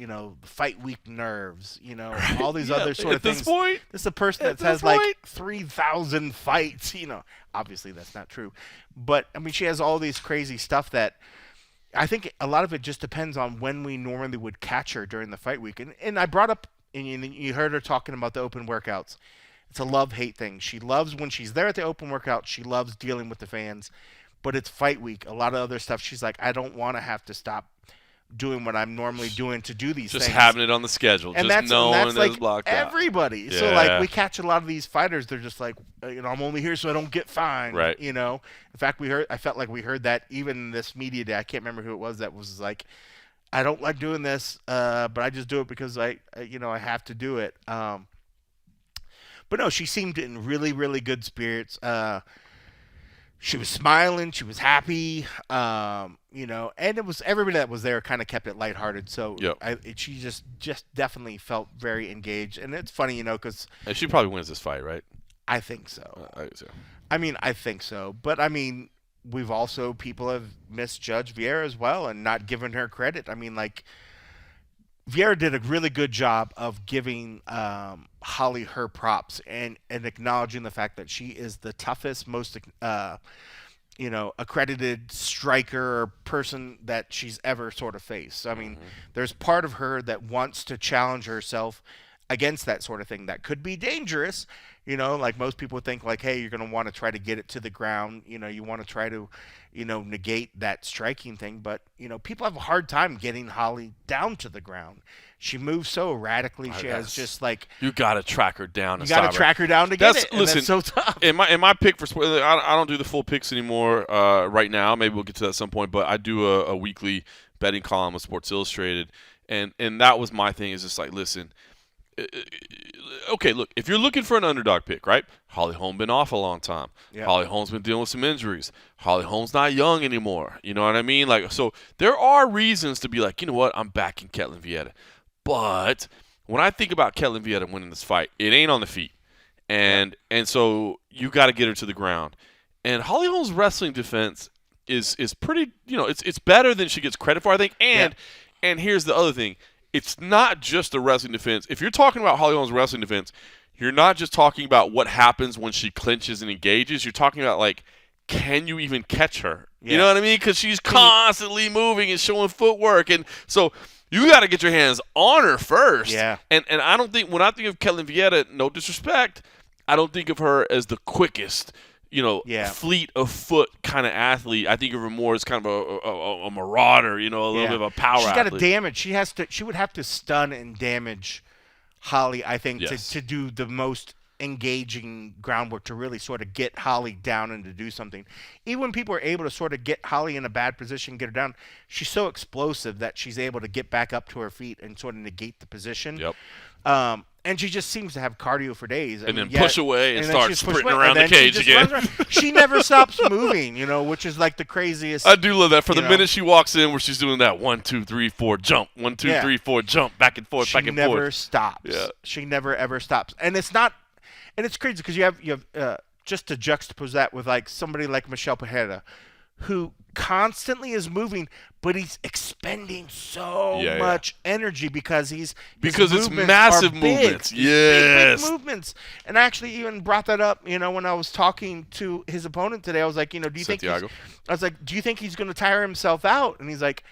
fight week nerves, all these other sort of things. At this point, this is a person that has like 3,000 fights, obviously that's not true. But, I mean, she has all these crazy stuff that I think a lot of it just depends on when we normally would catch her during the fight week. And I brought up, and you heard her talking about the open workouts. It's a love-hate thing. She loves when she's there at the open workout. She loves dealing with the fans. But it's fight week. A lot of other stuff. She's like, I don't want to have to stop doing what I'm normally doing to do these things. Just having it on the schedule. And just knowing that it's like blocked out. everybody. Yeah. So, like, we catch a lot of these fighters. They're just like, I'm only here so I don't get fined. Right. In fact, I felt like we heard that even in this media day. I can't remember who it was that was like, I don't like doing this, but I just do it because I have to do it. But no, she seemed in really, really good spirits. She was smiling. She was happy. And it was everybody that was there kind of kept it lighthearted. So she just definitely felt very engaged. And it's funny, because she probably wins this fight, right? I think so. I think so. I think so. But I mean, people have misjudged Vieira as well and not given her credit. I mean, like, Vieira did a really good job of giving Holly her props and acknowledging the fact that she is the toughest, most accredited striker or person that she's ever sort of faced. So, I mean, there's part of her that wants to challenge herself against that sort of thing that could be dangerous. Like most people think, like, hey, you're going to want to try to get it to the ground. You want to try to, negate that striking thing. But, people have a hard time getting Holly down to the ground. She moves so erratically. She has just like you got to track her down. You got to track her down to get it. And listen, that's so tough. In my pick for I don't do the full picks anymore right now. Maybe we'll get to that at some point. But I do a weekly betting column with Sports Illustrated, and that was my thing. Is just like, listen. Okay, look, if you're looking for an underdog pick, right? Holly Holm been off a long time. Yep. Holly Holm's been dealing with some injuries. Holly Holm's not young anymore. You know what I mean? Like, so there are reasons to be like, you know what? I'm backing Ketlen Vieira. But when I think about Ketlen Vieira winning this fight, it ain't on the feet. And so you got to get her to the ground. And Holly Holm's wrestling defense is pretty, it's better than she gets credit for, I think. And here's the other thing. It's not just the wrestling defense. If you're talking about Holly Holm's wrestling defense, you're not just talking about what happens when she clinches and engages. You're talking about, like, can you even catch her? Yeah. You know what I mean? Because she's constantly moving and showing footwork. And so you got to get your hands on her first. Yeah. And I don't think, when I think of Ketlen Vieira, no disrespect, I don't think of her as the quickest, fleet of foot kind of athlete. I think of her more as kind of a marauder, a little bit of a power athlete. She's got to damage. She would have to stun and damage Holly, I think, to do the most engaging groundwork to really sort of get Holly down and to do something. Even when people are able to sort of get Holly in a bad position, get her down, she's so explosive that she's able to get back up to her feet and sort of negate the position. Yep. And she just seems to have cardio for days. And then push away and start sprinting around the and cage again. She never stops moving, which is like the craziest. I do love that. For the minute she walks in where she's doing that 1, 2, 3, 4 jump, 1, 2, 3, 4 jump, back and forth, back and forth. She never stops. Yeah. She never ever stops. And it's not, and it's crazy because you have just to juxtapose that with like somebody like Michel Pereira, who constantly is moving, but he's expending so much energy because it's massive movements. Yes. Big movements. And I actually even brought that up, when I was talking to his opponent today. I was like, do you think he's going to tire himself out? And he's like,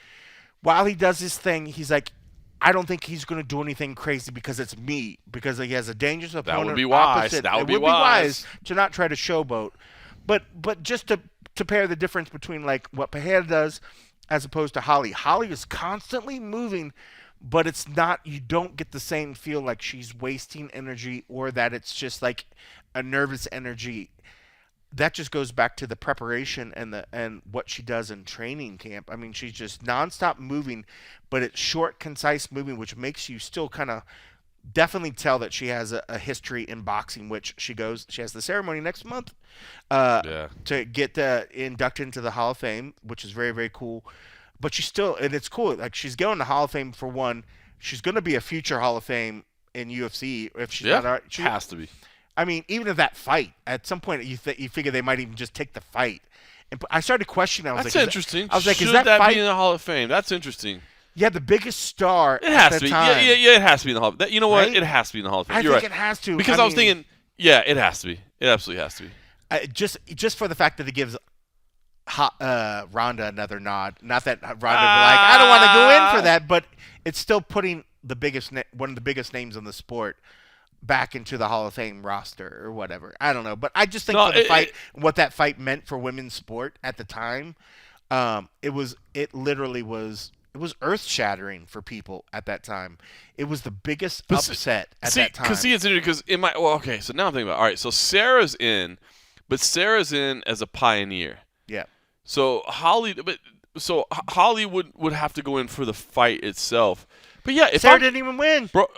while he does his thing, he's like, I don't think he's going to do anything crazy because it's me, because he has a dangerous opponent. That would be wise. Opposite. That would be wise to not try to showboat. But just to pair the difference between like what Pereira does as opposed to Holly. Holly is constantly moving, but it's not, you don't get the same feel like she's wasting energy or that it's just like a nervous energy. That just goes back to the preparation and what she does in training camp. I mean, she's just nonstop moving, but it's short, concise moving, which makes you still kind of definitely tell that she has a history in boxing, which she has the ceremony next month to get inducted into the Hall of Fame, which is very, very cool. But she's still, and it's cool, like she's going to Hall of Fame for one. She's going to be a future Hall of Fame in UFC if she's not. She has to be. I mean, even if that fight, at some point you figure they might even just take the fight. And I started questioning. That's interesting. I was like, should is that that fight be in the Hall of Fame? That's interesting. Yeah, the biggest star. It has at to be. the time. Yeah, it has to be in the Hall of Fame. You know what? Right? It has to be in the Hall of Fame. I You're think right. it has to. Because I was thinking, yeah, it has to be. It absolutely has to be. Just for the fact that it gives Ronda another nod. Not that Ronda would be like, I don't want to go in for that, but it's still putting one of the biggest names in the sport back into the Hall of Fame roster or whatever. I don't know, but I just think what that fight meant for women's sport at the time, it literally was earth-shattering for people at that time. It was the biggest upset at that time. Because it's interesting. Because so now I'm thinking about, all right, so Sarah's in, but Sarah's in as a pioneer. Yeah. So Holly would have to go in for the fight itself. But yeah, if Sarah didn't even win. Bro,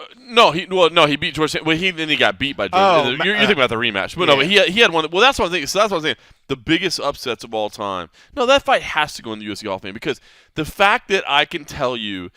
he beat George. Well, then he got beat by George. You're thinking about the rematch. But yeah. No, but he had one. Well, that's what I'm thinking. So that's what I'm saying. The biggest upsets of all time. No, that fight has to go in the UFC Hall of Fame because the fact that I can tell you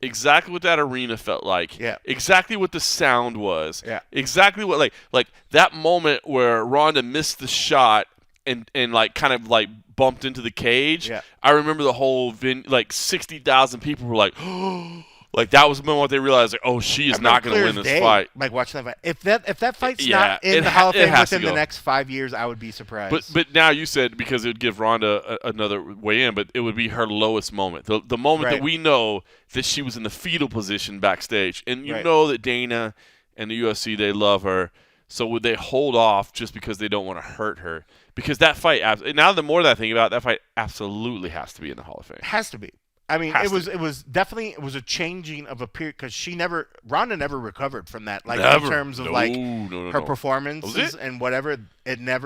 exactly what that arena felt like, exactly what the sound was, exactly what like that moment where Ronda missed the shot and like kind of like bumped into the cage. Yeah. I remember the whole 60,000 people were like, oh. Like that was the moment they realized, like, oh, she is not going to win this fight. Like watching that fight. If that fight's not in the Hall of Fame within the next 5 years, I would be surprised. But now you said because it would give Ronda another way in, but it would be her lowest moment, the moment that we know that she was in the fetal position backstage, and you know that Dana and the UFC, they love her. So would they hold off just because they don't want to hurt her? Because that fight, now the more that I think about it, that fight absolutely has to be in the Hall of Fame. It has to be. I mean, it was definitely a changing of a period because Ronda never recovered from that. Like in terms of her performances and whatever,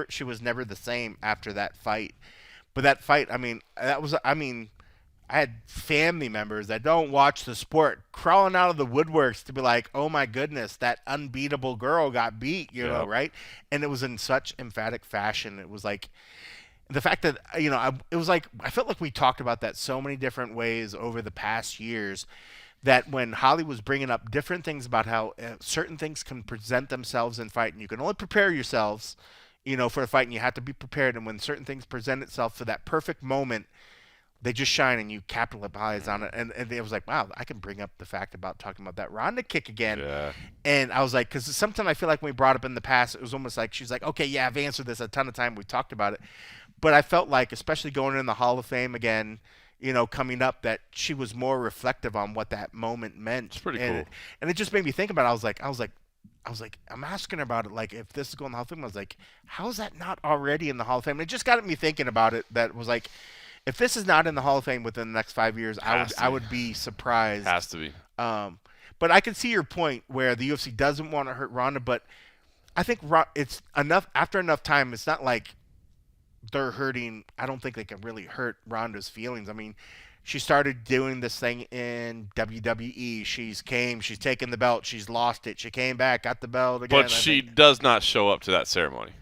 she was never the same after that fight. But that fight, I had family members that don't watch the sport crawling out of the woodworks to be like, oh my goodness, that unbeatable girl got beat, you know, right? And it was in such emphatic fashion. It was like. The fact that, it was like, I felt like we talked about that so many different ways over the past years that when Holly was bringing up different things about how certain things can present themselves in fight and you can only prepare yourselves, for a fight and you have to be prepared. And when certain things present itself for that perfect moment, they just shine and you capitalize on it. And it was like, wow, I can bring up the fact about talking about that Ronda kick again. Yeah. And I was like, because sometimes I feel like when we brought up in the past, it was almost like she's like, okay, yeah, I've answered this a ton of time. We talked about it. But I felt like, especially going in the Hall of Fame again, coming up, that she was more reflective on what that moment meant. It's pretty cool. And it just made me think about it. I was like, I'm asking her about it. Like, if this is going in the Hall of Fame, I was like, how is that not already in the Hall of Fame? And it just got me thinking about it. That was like, if this is not in the Hall of Fame within the next 5 years, I would be surprised. Has to be. But I can see your point where the UFC doesn't want to hurt Ronda, but I think it's enough after enough time. It's not like they're hurting. I don't think they can really hurt Ronda's feelings. I mean, she started doing this thing in WWE. She's taken the belt. She's lost it. She came back, got the belt again. But she does not show up to that ceremony.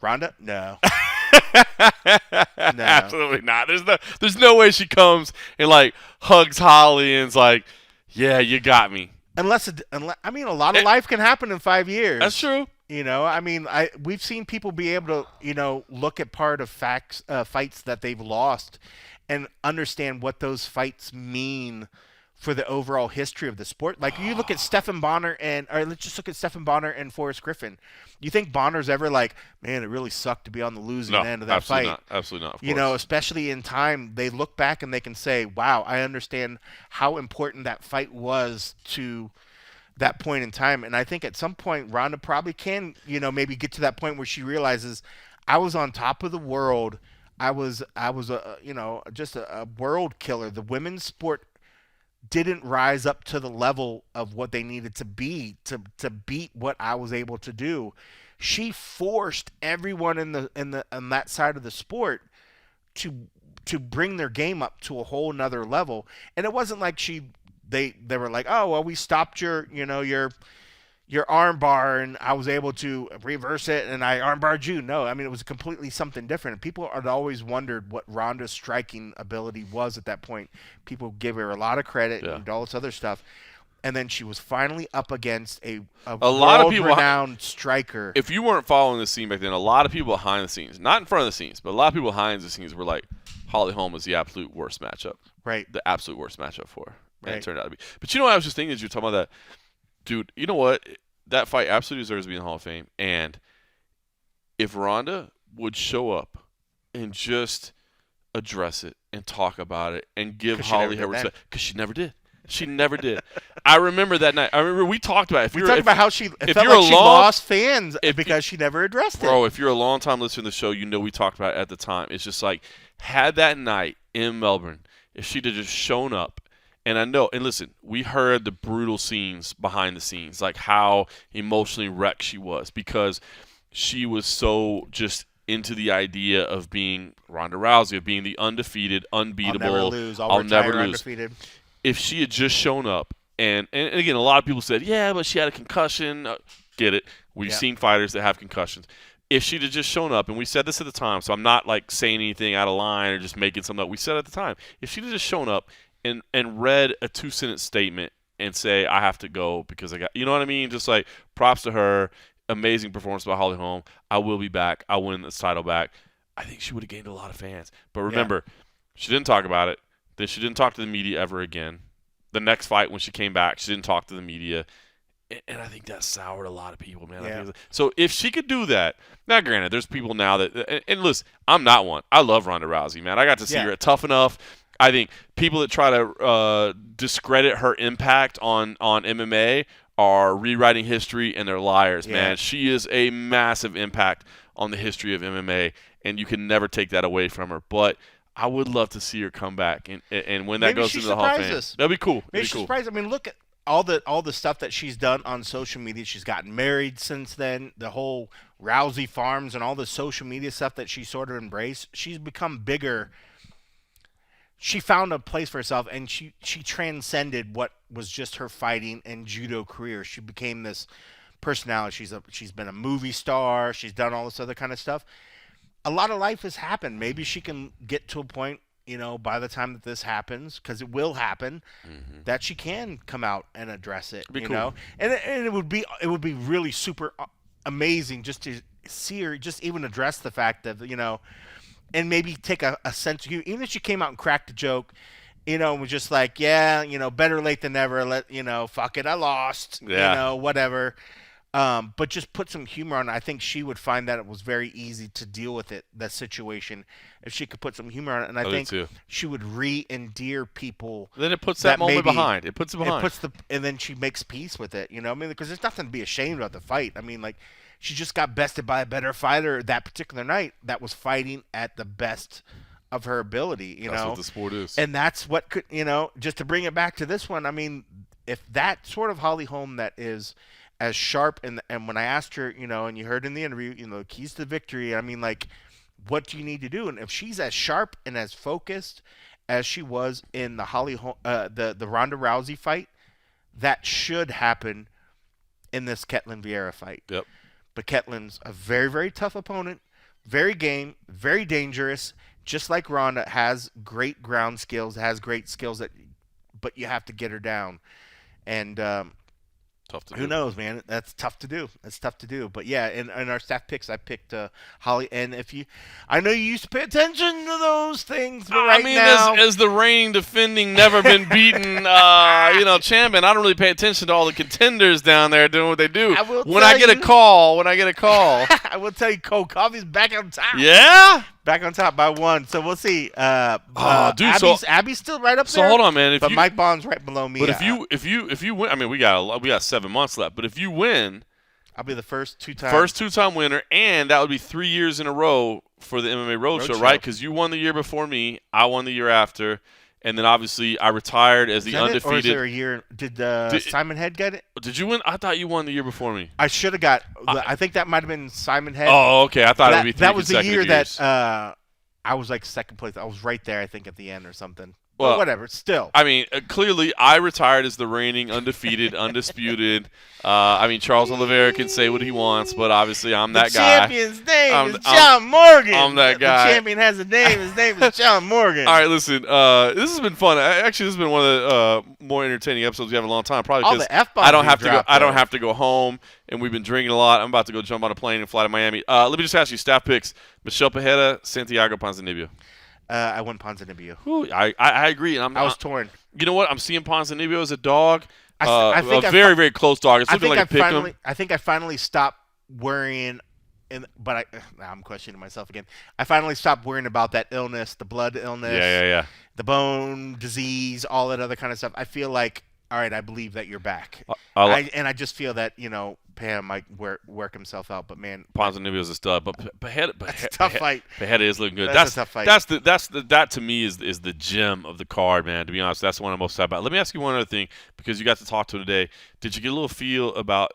Ronda? No. No. Absolutely not. There's no way she comes and like hugs Holly and is like, yeah, you got me. Unless a lot of life can happen in 5 years. That's true. We've seen people be able to, look at part of fights that they've lost and understand what those fights mean for the overall history of the sport. Like you look at Stephan Bonner let's just look at Stephan Bonner and Forrest Griffin. You think Bonner's ever like, man, it really sucked to be on the losing end of that fight? Not. Absolutely not. Of course. Especially in time, they look back and they can say, wow, I understand how important that fight was to that point in time. And I think at some point Ronda probably can, maybe get to that point where she realizes I was on top of the world. I was just a world killer. The women's sport didn't rise up to the level of what they needed to be to beat what I was able to do. She forced everyone on that side of the sport to bring their game up to a whole nother level. And it wasn't like they were like, oh well, we stopped your your armbar and I was able to reverse it and I armbarred you. No, I mean, it was completely something different. People had always wondered what Ronda's striking ability was at that point. People give her a lot of credit and all this other stuff. And then she was finally up against a lot of people world-renowned striker. If you weren't following the scene back then, a lot of people behind the scenes, not in front of the scenes, but a lot of people behind the scenes were like, Holly Holm is the absolute worst matchup. Right. The absolute worst matchup for her. And Right. it turned out to be. But you know what I was just thinking as you were talking about that? Dude, you know what? That fight absolutely deserves to be in the Hall of Fame. And if Ronda would show up and just address it and talk about it and give Holly her respect, because she never did. She never did. I remember that night. I remember we talked about it. We talked about how she felt you're like she lost fans because she never addressed it. Bro, if you're a long-time listener to the show, you know we talked about it at the time. It's just like, had that night in Melbourne, if she'd have just shown up, and I know, and listen, we heard the brutal scenes behind the scenes, like how emotionally wrecked she was because she was so just into the idea of being Ronda Rousey, of being the undefeated, unbeatable. I'll never lose. I'll never lose. Undefeated. If she had just shown up, and again, a lot of people said, yeah, but she had a concussion. Get it. We've seen fighters that have concussions. If she'd have just shown up, and we said this at the time, so I'm not like saying anything out of line or just making something up. We said at the time, if she'd have just shown up and read a 2-sentence statement and say, I have to go because I got, you know what I mean? Just like, props to her. Amazing performance by Holly Holm. I will be back. I'll win this title back. I think she would have gained a lot of fans. But remember, she didn't talk about it. Then she didn't talk to the media ever again. The next fight, when she came back, she didn't talk to the media. And I think that soured a lot of people, man. Yeah. So if she could do that, now granted, there's people now that – and listen, I'm not one. I love Ronda Rousey, man. I got to see her at Tough Enough. I think people that try to discredit her impact on MMA are rewriting history and they're liars, man. She is a massive impact on the history of MMA, and you can never take that away from her. But I would love to see her come back and when that goes into the Hall of Fame. That'd be cool. Maybe she's surprised. I mean, look at all the stuff that she's done on social media. She's gotten married since then. The whole Rousey Farms and all the social media stuff that she sort of embraced. She's become bigger. She found a place for herself, and she transcended what was just her fighting and judo career. She became this personality. She's been a movie star. She's done all this other kind of stuff. A lot of life has happened. Maybe she can get to a point, by the time that this happens, because it will happen, that she can come out and address it. Cool. And it would be really super amazing just to see her just even address the fact that and maybe take a sense of you. Even if she came out and cracked a joke, and was just like, better late than never. Fuck it, I lost. Whatever. But just put some humor on it. I think she would find that it was very easy to deal with that situation, if she could put some humor on it. And I think she would re-endear people. Then it puts that moment behind. It puts it behind. And then she makes peace with it. Because there's nothing to be ashamed about the fight. I mean, like, she just got bested by a better fighter that particular night that was fighting at the best of her ability. That's what the sport is. And that's what could, just to bring it back to this one. I mean, if that sort of Holly Holm that is as sharp, and when I asked her, and you heard in the interview, keys to victory, I mean, like, what do you need to do? And if she's as sharp and as focused as she was in the the Ronda Rousey fight, that should happen in this Ketlen Vieira fight. Yep. But Ketlen's a very, very tough opponent, very game, very dangerous, just like Ronda, has great ground skills, has great skills, but you have to get her down. And tough to do. Who knows, man? That's tough to do. But yeah, in our staff picks, I picked Holly. And I know you used to pay attention to those things, but now, as the reigning, defending, never been beaten, champion, I don't really pay attention to all the contenders down there doing what they do. When I get a call, I will tell you, Cole Coffey's back on top. Yeah. Back on top by one. So we'll see. Abby's still right up there. So hold on, man. Mike Bond's right below me. But if you win, I mean, we got 7 months left. But if you win, I'll be the first two-time winner, and that would be 3 years in a row for the MMA Roadshow, right? Because you won the year before me, I won the year after, and then obviously I retired as the undefeated. Or is there a year? Did Simon Head get it? Did you win? I thought you won the year before me. I should have got. I think that might have been Simon Head. Oh, okay. I thought it would be 3 that was the year years. that I was like second place. I was right there, I think, at the end or something. Well, but whatever. Still, I mean, clearly, I retired as the reigning, undefeated, undisputed. I mean, Charles Oliveira can say what he wants, but obviously, I'm that the guy. champion's name is John Morgan. I'm that guy. The champion has a name. His name is John Morgan. All right, listen. This has been fun. Actually, this has been one of the more entertaining episodes we have in a long time. Probably All because the F-bombs I don't you have to go. dropped, I don't though. have to go home, and we've been drinking a lot. I'm about to go jump on a plane and fly to Miami. Let me just ask you, staff picks: Michelle Pajeda, Santiago Ponzinibbio. I went Ponzinibbio. Ooh, I agree, and I was torn. You know what? I'm seeing Ponzinibbio as a dog. I think a very, very close dog. It's looking like a pick 'em. I think I finally stopped worrying, but now I'm questioning myself again. I finally stopped worrying about that illness, the blood illness, Yeah. the bone disease, all that other kind of stuff. I feel like, all right, I believe that you're back. I just feel that, Pam might work himself out, but man, Ponzinibbio's a stud, but that's a tough fight. Pajeda is looking good. That's a tough fight. That to me is the gem of the card, man. To be honest, that's the one I'm most sad about. Let me ask you one other thing, because you got to talk to him today. Did you get a little feel about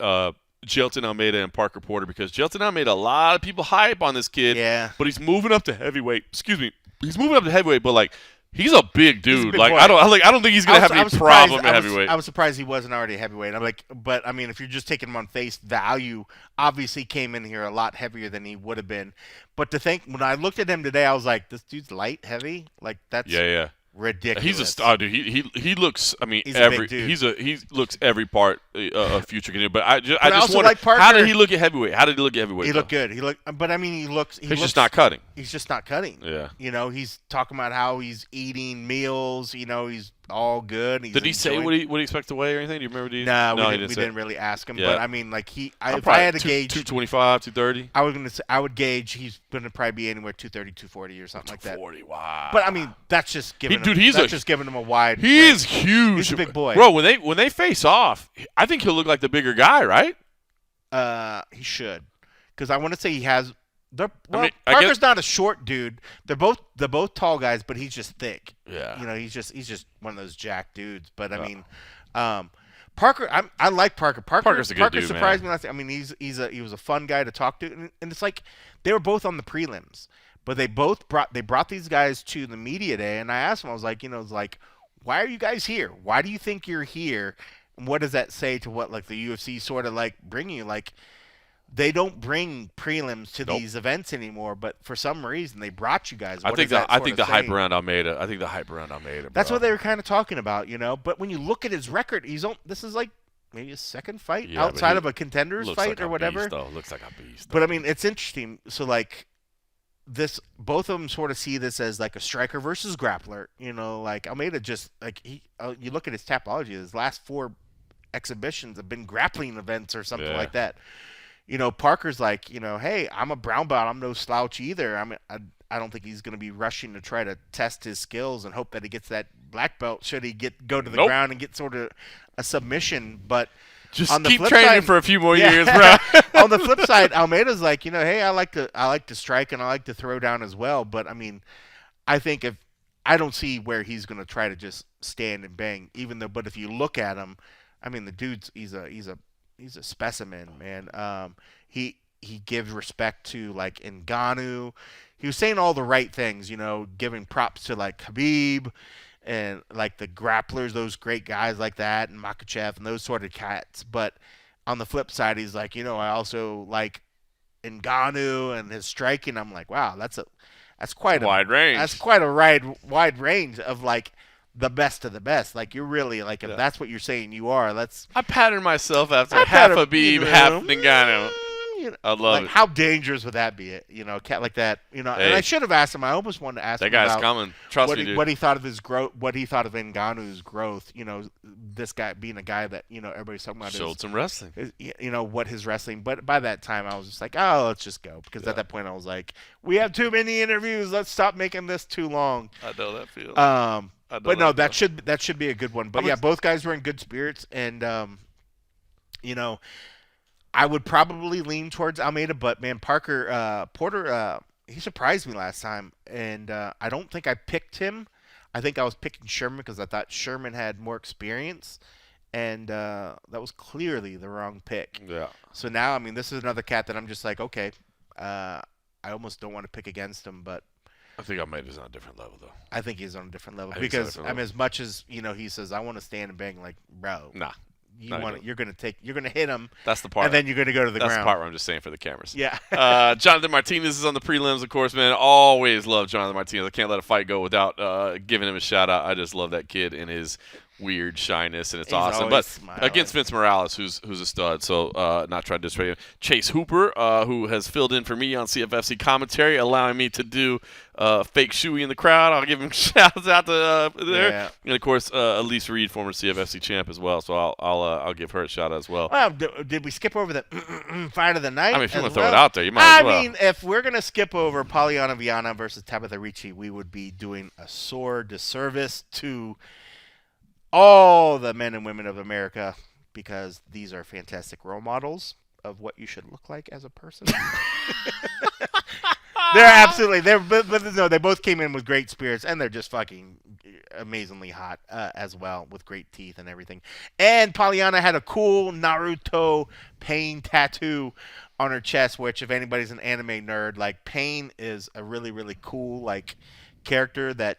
Jelton Almeida and Parker Porter? Because Jelton Almeida, a lot of people hype on this kid, Yeah. but he's moving up to heavyweight. Excuse me, he's moving up to heavyweight, but like. He's a big dude. big Like boy. I don't think he's gonna have any problem at heavyweight. I was surprised he wasn't already heavyweight. I'm like, but I mean, if you're just taking him on face value, obviously came in here a lot heavier than he would have been. But to think, when I looked at him today, I was like, this dude's light heavy. Like that's Yeah. ridiculous. He's a star, dude. He looks. I mean, He's a big dude. he looks every part of future can do. But I just also wonder, like Parker. how did he look at heavyweight? How did he look at heavyweight? He though? looked good. But I mean, He's just not cutting. He's just not cutting. Yeah. He's talking about how he's eating meals. He's all good. He's Did he say enjoying- what he expects to weigh or anything? Do you remember? No, he we say. didn't really ask him. Yeah. But I mean, like if I Probably had to gauge, 225, 230. I was gonna say I would gauge he's gonna probably be anywhere 230, 240 or something like that. 240. Wow. But I mean, that's just giving him. Dude, he's just giving him a wide. He range. is huge. He's a big boy, bro. When they face off, I think he'll look like the bigger guy, right? He should, because I want to say he has. I Parker's not a short dude. They're both tall guys, but he's just thick. Yeah. He's just one of those jack dudes. But I mean, Parker, I like Parker. Parker's a good Parker dude, surprised man. me last. I mean, he was a fun guy to talk to, and it's like they were both on the prelims, but they brought these guys to the media day, and I asked them, I was like, why are you guys here? Why do you think you're here? And what does that say to what like the UFC sort of like bring you like? They don't bring prelims to these events anymore, but for some reason they brought you guys. I think the hype around Almeida. That's bro. what they were kind of talking about, But when you look at his record, this is like maybe his second fight outside of a contenders fight like or whatever. Beast, though. Looks like a beast. But I mean, it's interesting. So like both of them sort of see this as like a striker versus grappler. Like Almeida just like you look at his Tapology. His last 4 exhibitions have been grappling events or something like that. Parker's like, hey, I'm a brown belt. I'm no slouch either. I don't think he's going to be rushing to try to test his skills and hope that he gets that black belt should he go to the ground and get sort of a submission. But just on the keep flip training side, for a few more years, bro. On the flip side, Almeida's like, hey, I like to strike and I like to throw down as well. But I mean, I think I don't see where he's going to try to just stand and bang. But if you look at him, I mean, the dude's he's a specimen, man. He gives respect to like Ngannou. He was saying all the right things, giving props to like Khabib and like the grapplers, those great guys like that, and Makhachev and those sort of cats. But on the flip side, he's like, I also like Ngannou and his striking. I'm like, wow, that's quite a wide range. That's quite a wide range of like the best of the best. Like you're really like if that's what you're saying you are. I patterned myself after half a Habib, half Ngannou. I love it. How dangerous would that be? A cat like that. And I should have asked him. I almost wanted to ask him that guy's about coming. Trust me, dude. What he thought of his growth. What he thought of Ngannou's growth. This guy being a guy that everybody's talking about. Showed some wrestling. What his wrestling. But by that time, I was just like, oh, let's just go because at that point I was like, we have too many interviews. Let's stop making this too long. I know that feel. But no, that should be a good one. But both guys were in good spirits, and I would probably lean towards Almeida, but man, Porter, he surprised me last time, and I don't think I picked him. I think I was picking Sherman because I thought Sherman had more experience, and that was clearly the wrong pick. Yeah. So now, I mean, this is another cat that I'm just like, okay, I almost don't want to pick against him, but I think Almeida's on a different level, though. I think he's on a different level I think he's on a because different level. as much as he says I want to stand and bang, like, bro, Nah. you're gonna hit him, That's the part. and then you're gonna go to the That's ground. the part where I'm just saying for the cameras. Yeah. Jonathan Martinez is on the prelims, of course, man. Always love Jonathan Martinez. I can't let a fight go without giving him a shout out. I just love that kid and his weird shyness, and it's He's awesome. always But smiling. against Vince Morales, who's a stud, so not trying to disrespect him. Chase Hooper, who has filled in for me on CFFC commentary, allowing me to do fake shoey in the crowd. I'll give him shouts out to there. Yeah. And of course, Elise Reed, former CFFC champ as well. So I'll give her a shout out as well. Well, did we skip over the fight of the night? I mean, if you as want to throw well? it out there, you might as well. I mean, if we're gonna skip over Polyana Viana versus Tabitha Ricci, we would be doing a sore disservice to all the men and women of America, because these are fantastic role models of what you should look like as a person. They both came in with great spirits, and they're just fucking amazingly hot as well, with great teeth and everything. And Polyana had a cool Naruto Pain tattoo on her chest, which, if anybody's an anime nerd, like, Pain is a really, really cool, like, character that,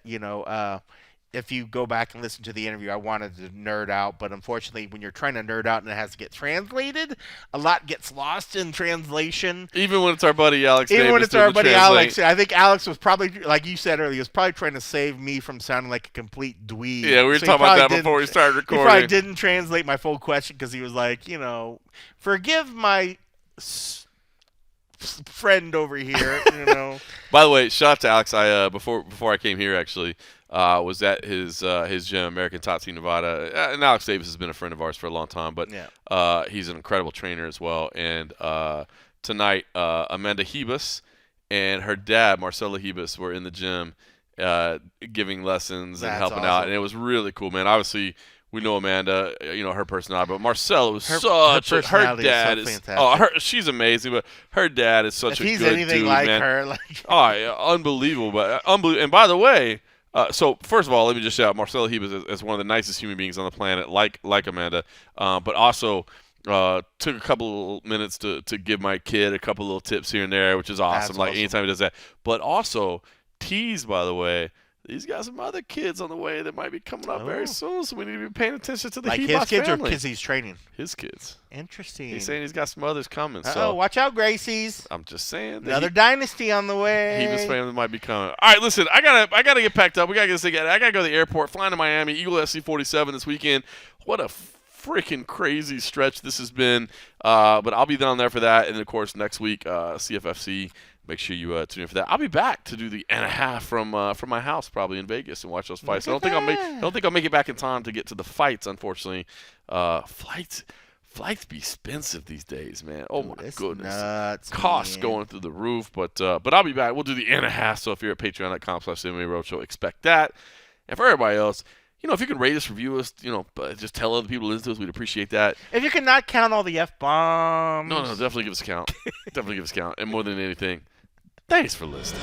if you go back and listen to the interview, I wanted to nerd out, but unfortunately, when you're trying to nerd out and it has to get translated, a lot gets lost in translation. Even when it's our buddy Alex Even Davis when it's doing our the buddy translate. Alex, I think Alex was probably, like you said earlier, was probably trying to save me from sounding like a complete dweeb. Yeah, we were So he talking about that probably before we started He probably recording. didn't translate my full question because he was like, forgive my friend over here, By the way, shout out to Alex. I before I came here, actually, was at his gym, American Top Team Nevada. And Alex Davis has been a friend of ours for a long time, but Yeah. he's an incredible trainer as well. And tonight, Amanda Hebus and her dad, Marcella Hebus, were in the gym giving lessons and That's helping awesome. out, and it was really cool, man. Obviously, we know Amanda, her personality, but Marcella was Her her personality is so dad is fantastic. she's amazing, but her dad is such If a he's good anything dude, like man. her, like, Oh, yeah, unbelievable. But unbelievable. And by the way, so first of all, let me just shout out Marcella Hebus as one of the nicest human beings on the planet, like Amanda, but also took a couple minutes to give my kid a couple little tips here and there, which is awesome. That's Like awesome. anytime he does that. But also, tease, by the way, he's got some other kids on the way that might be coming up very soon, so we need to be paying attention to the like Hebus his kids family. or kids he's training. His kids. Interesting. He's saying he's got some others coming. Oh, So watch out, Gracie's. I'm just saying. Another dynasty on the way. Hebus family might be coming. All right, listen, I gotta get packed up. We gotta get this thing. I gotta go to the airport, flying to Miami, Eagle SC 47 this weekend. What a freaking crazy stretch this has been. But I'll be down there for that, and of course next week CFFC. Make sure you tune in for that. I'll be back to do the and a half from my house, probably in Vegas, and watch those fights. I don't think I'll make it back in time to get to the fights, unfortunately. Flights be expensive these days, man. Oh my It's goodness, nuts, costs man. going through the roof. But I'll be back. We'll do the and a half. So if you're at patreon.com/MMA Roadshow, expect that. And for everybody else, if you can rate us, review us, but just tell other people to listen to us, we'd appreciate that. If you cannot count all the F-bombs. No, definitely give us a count. Definitely give us a count. And more than anything, thanks for listening.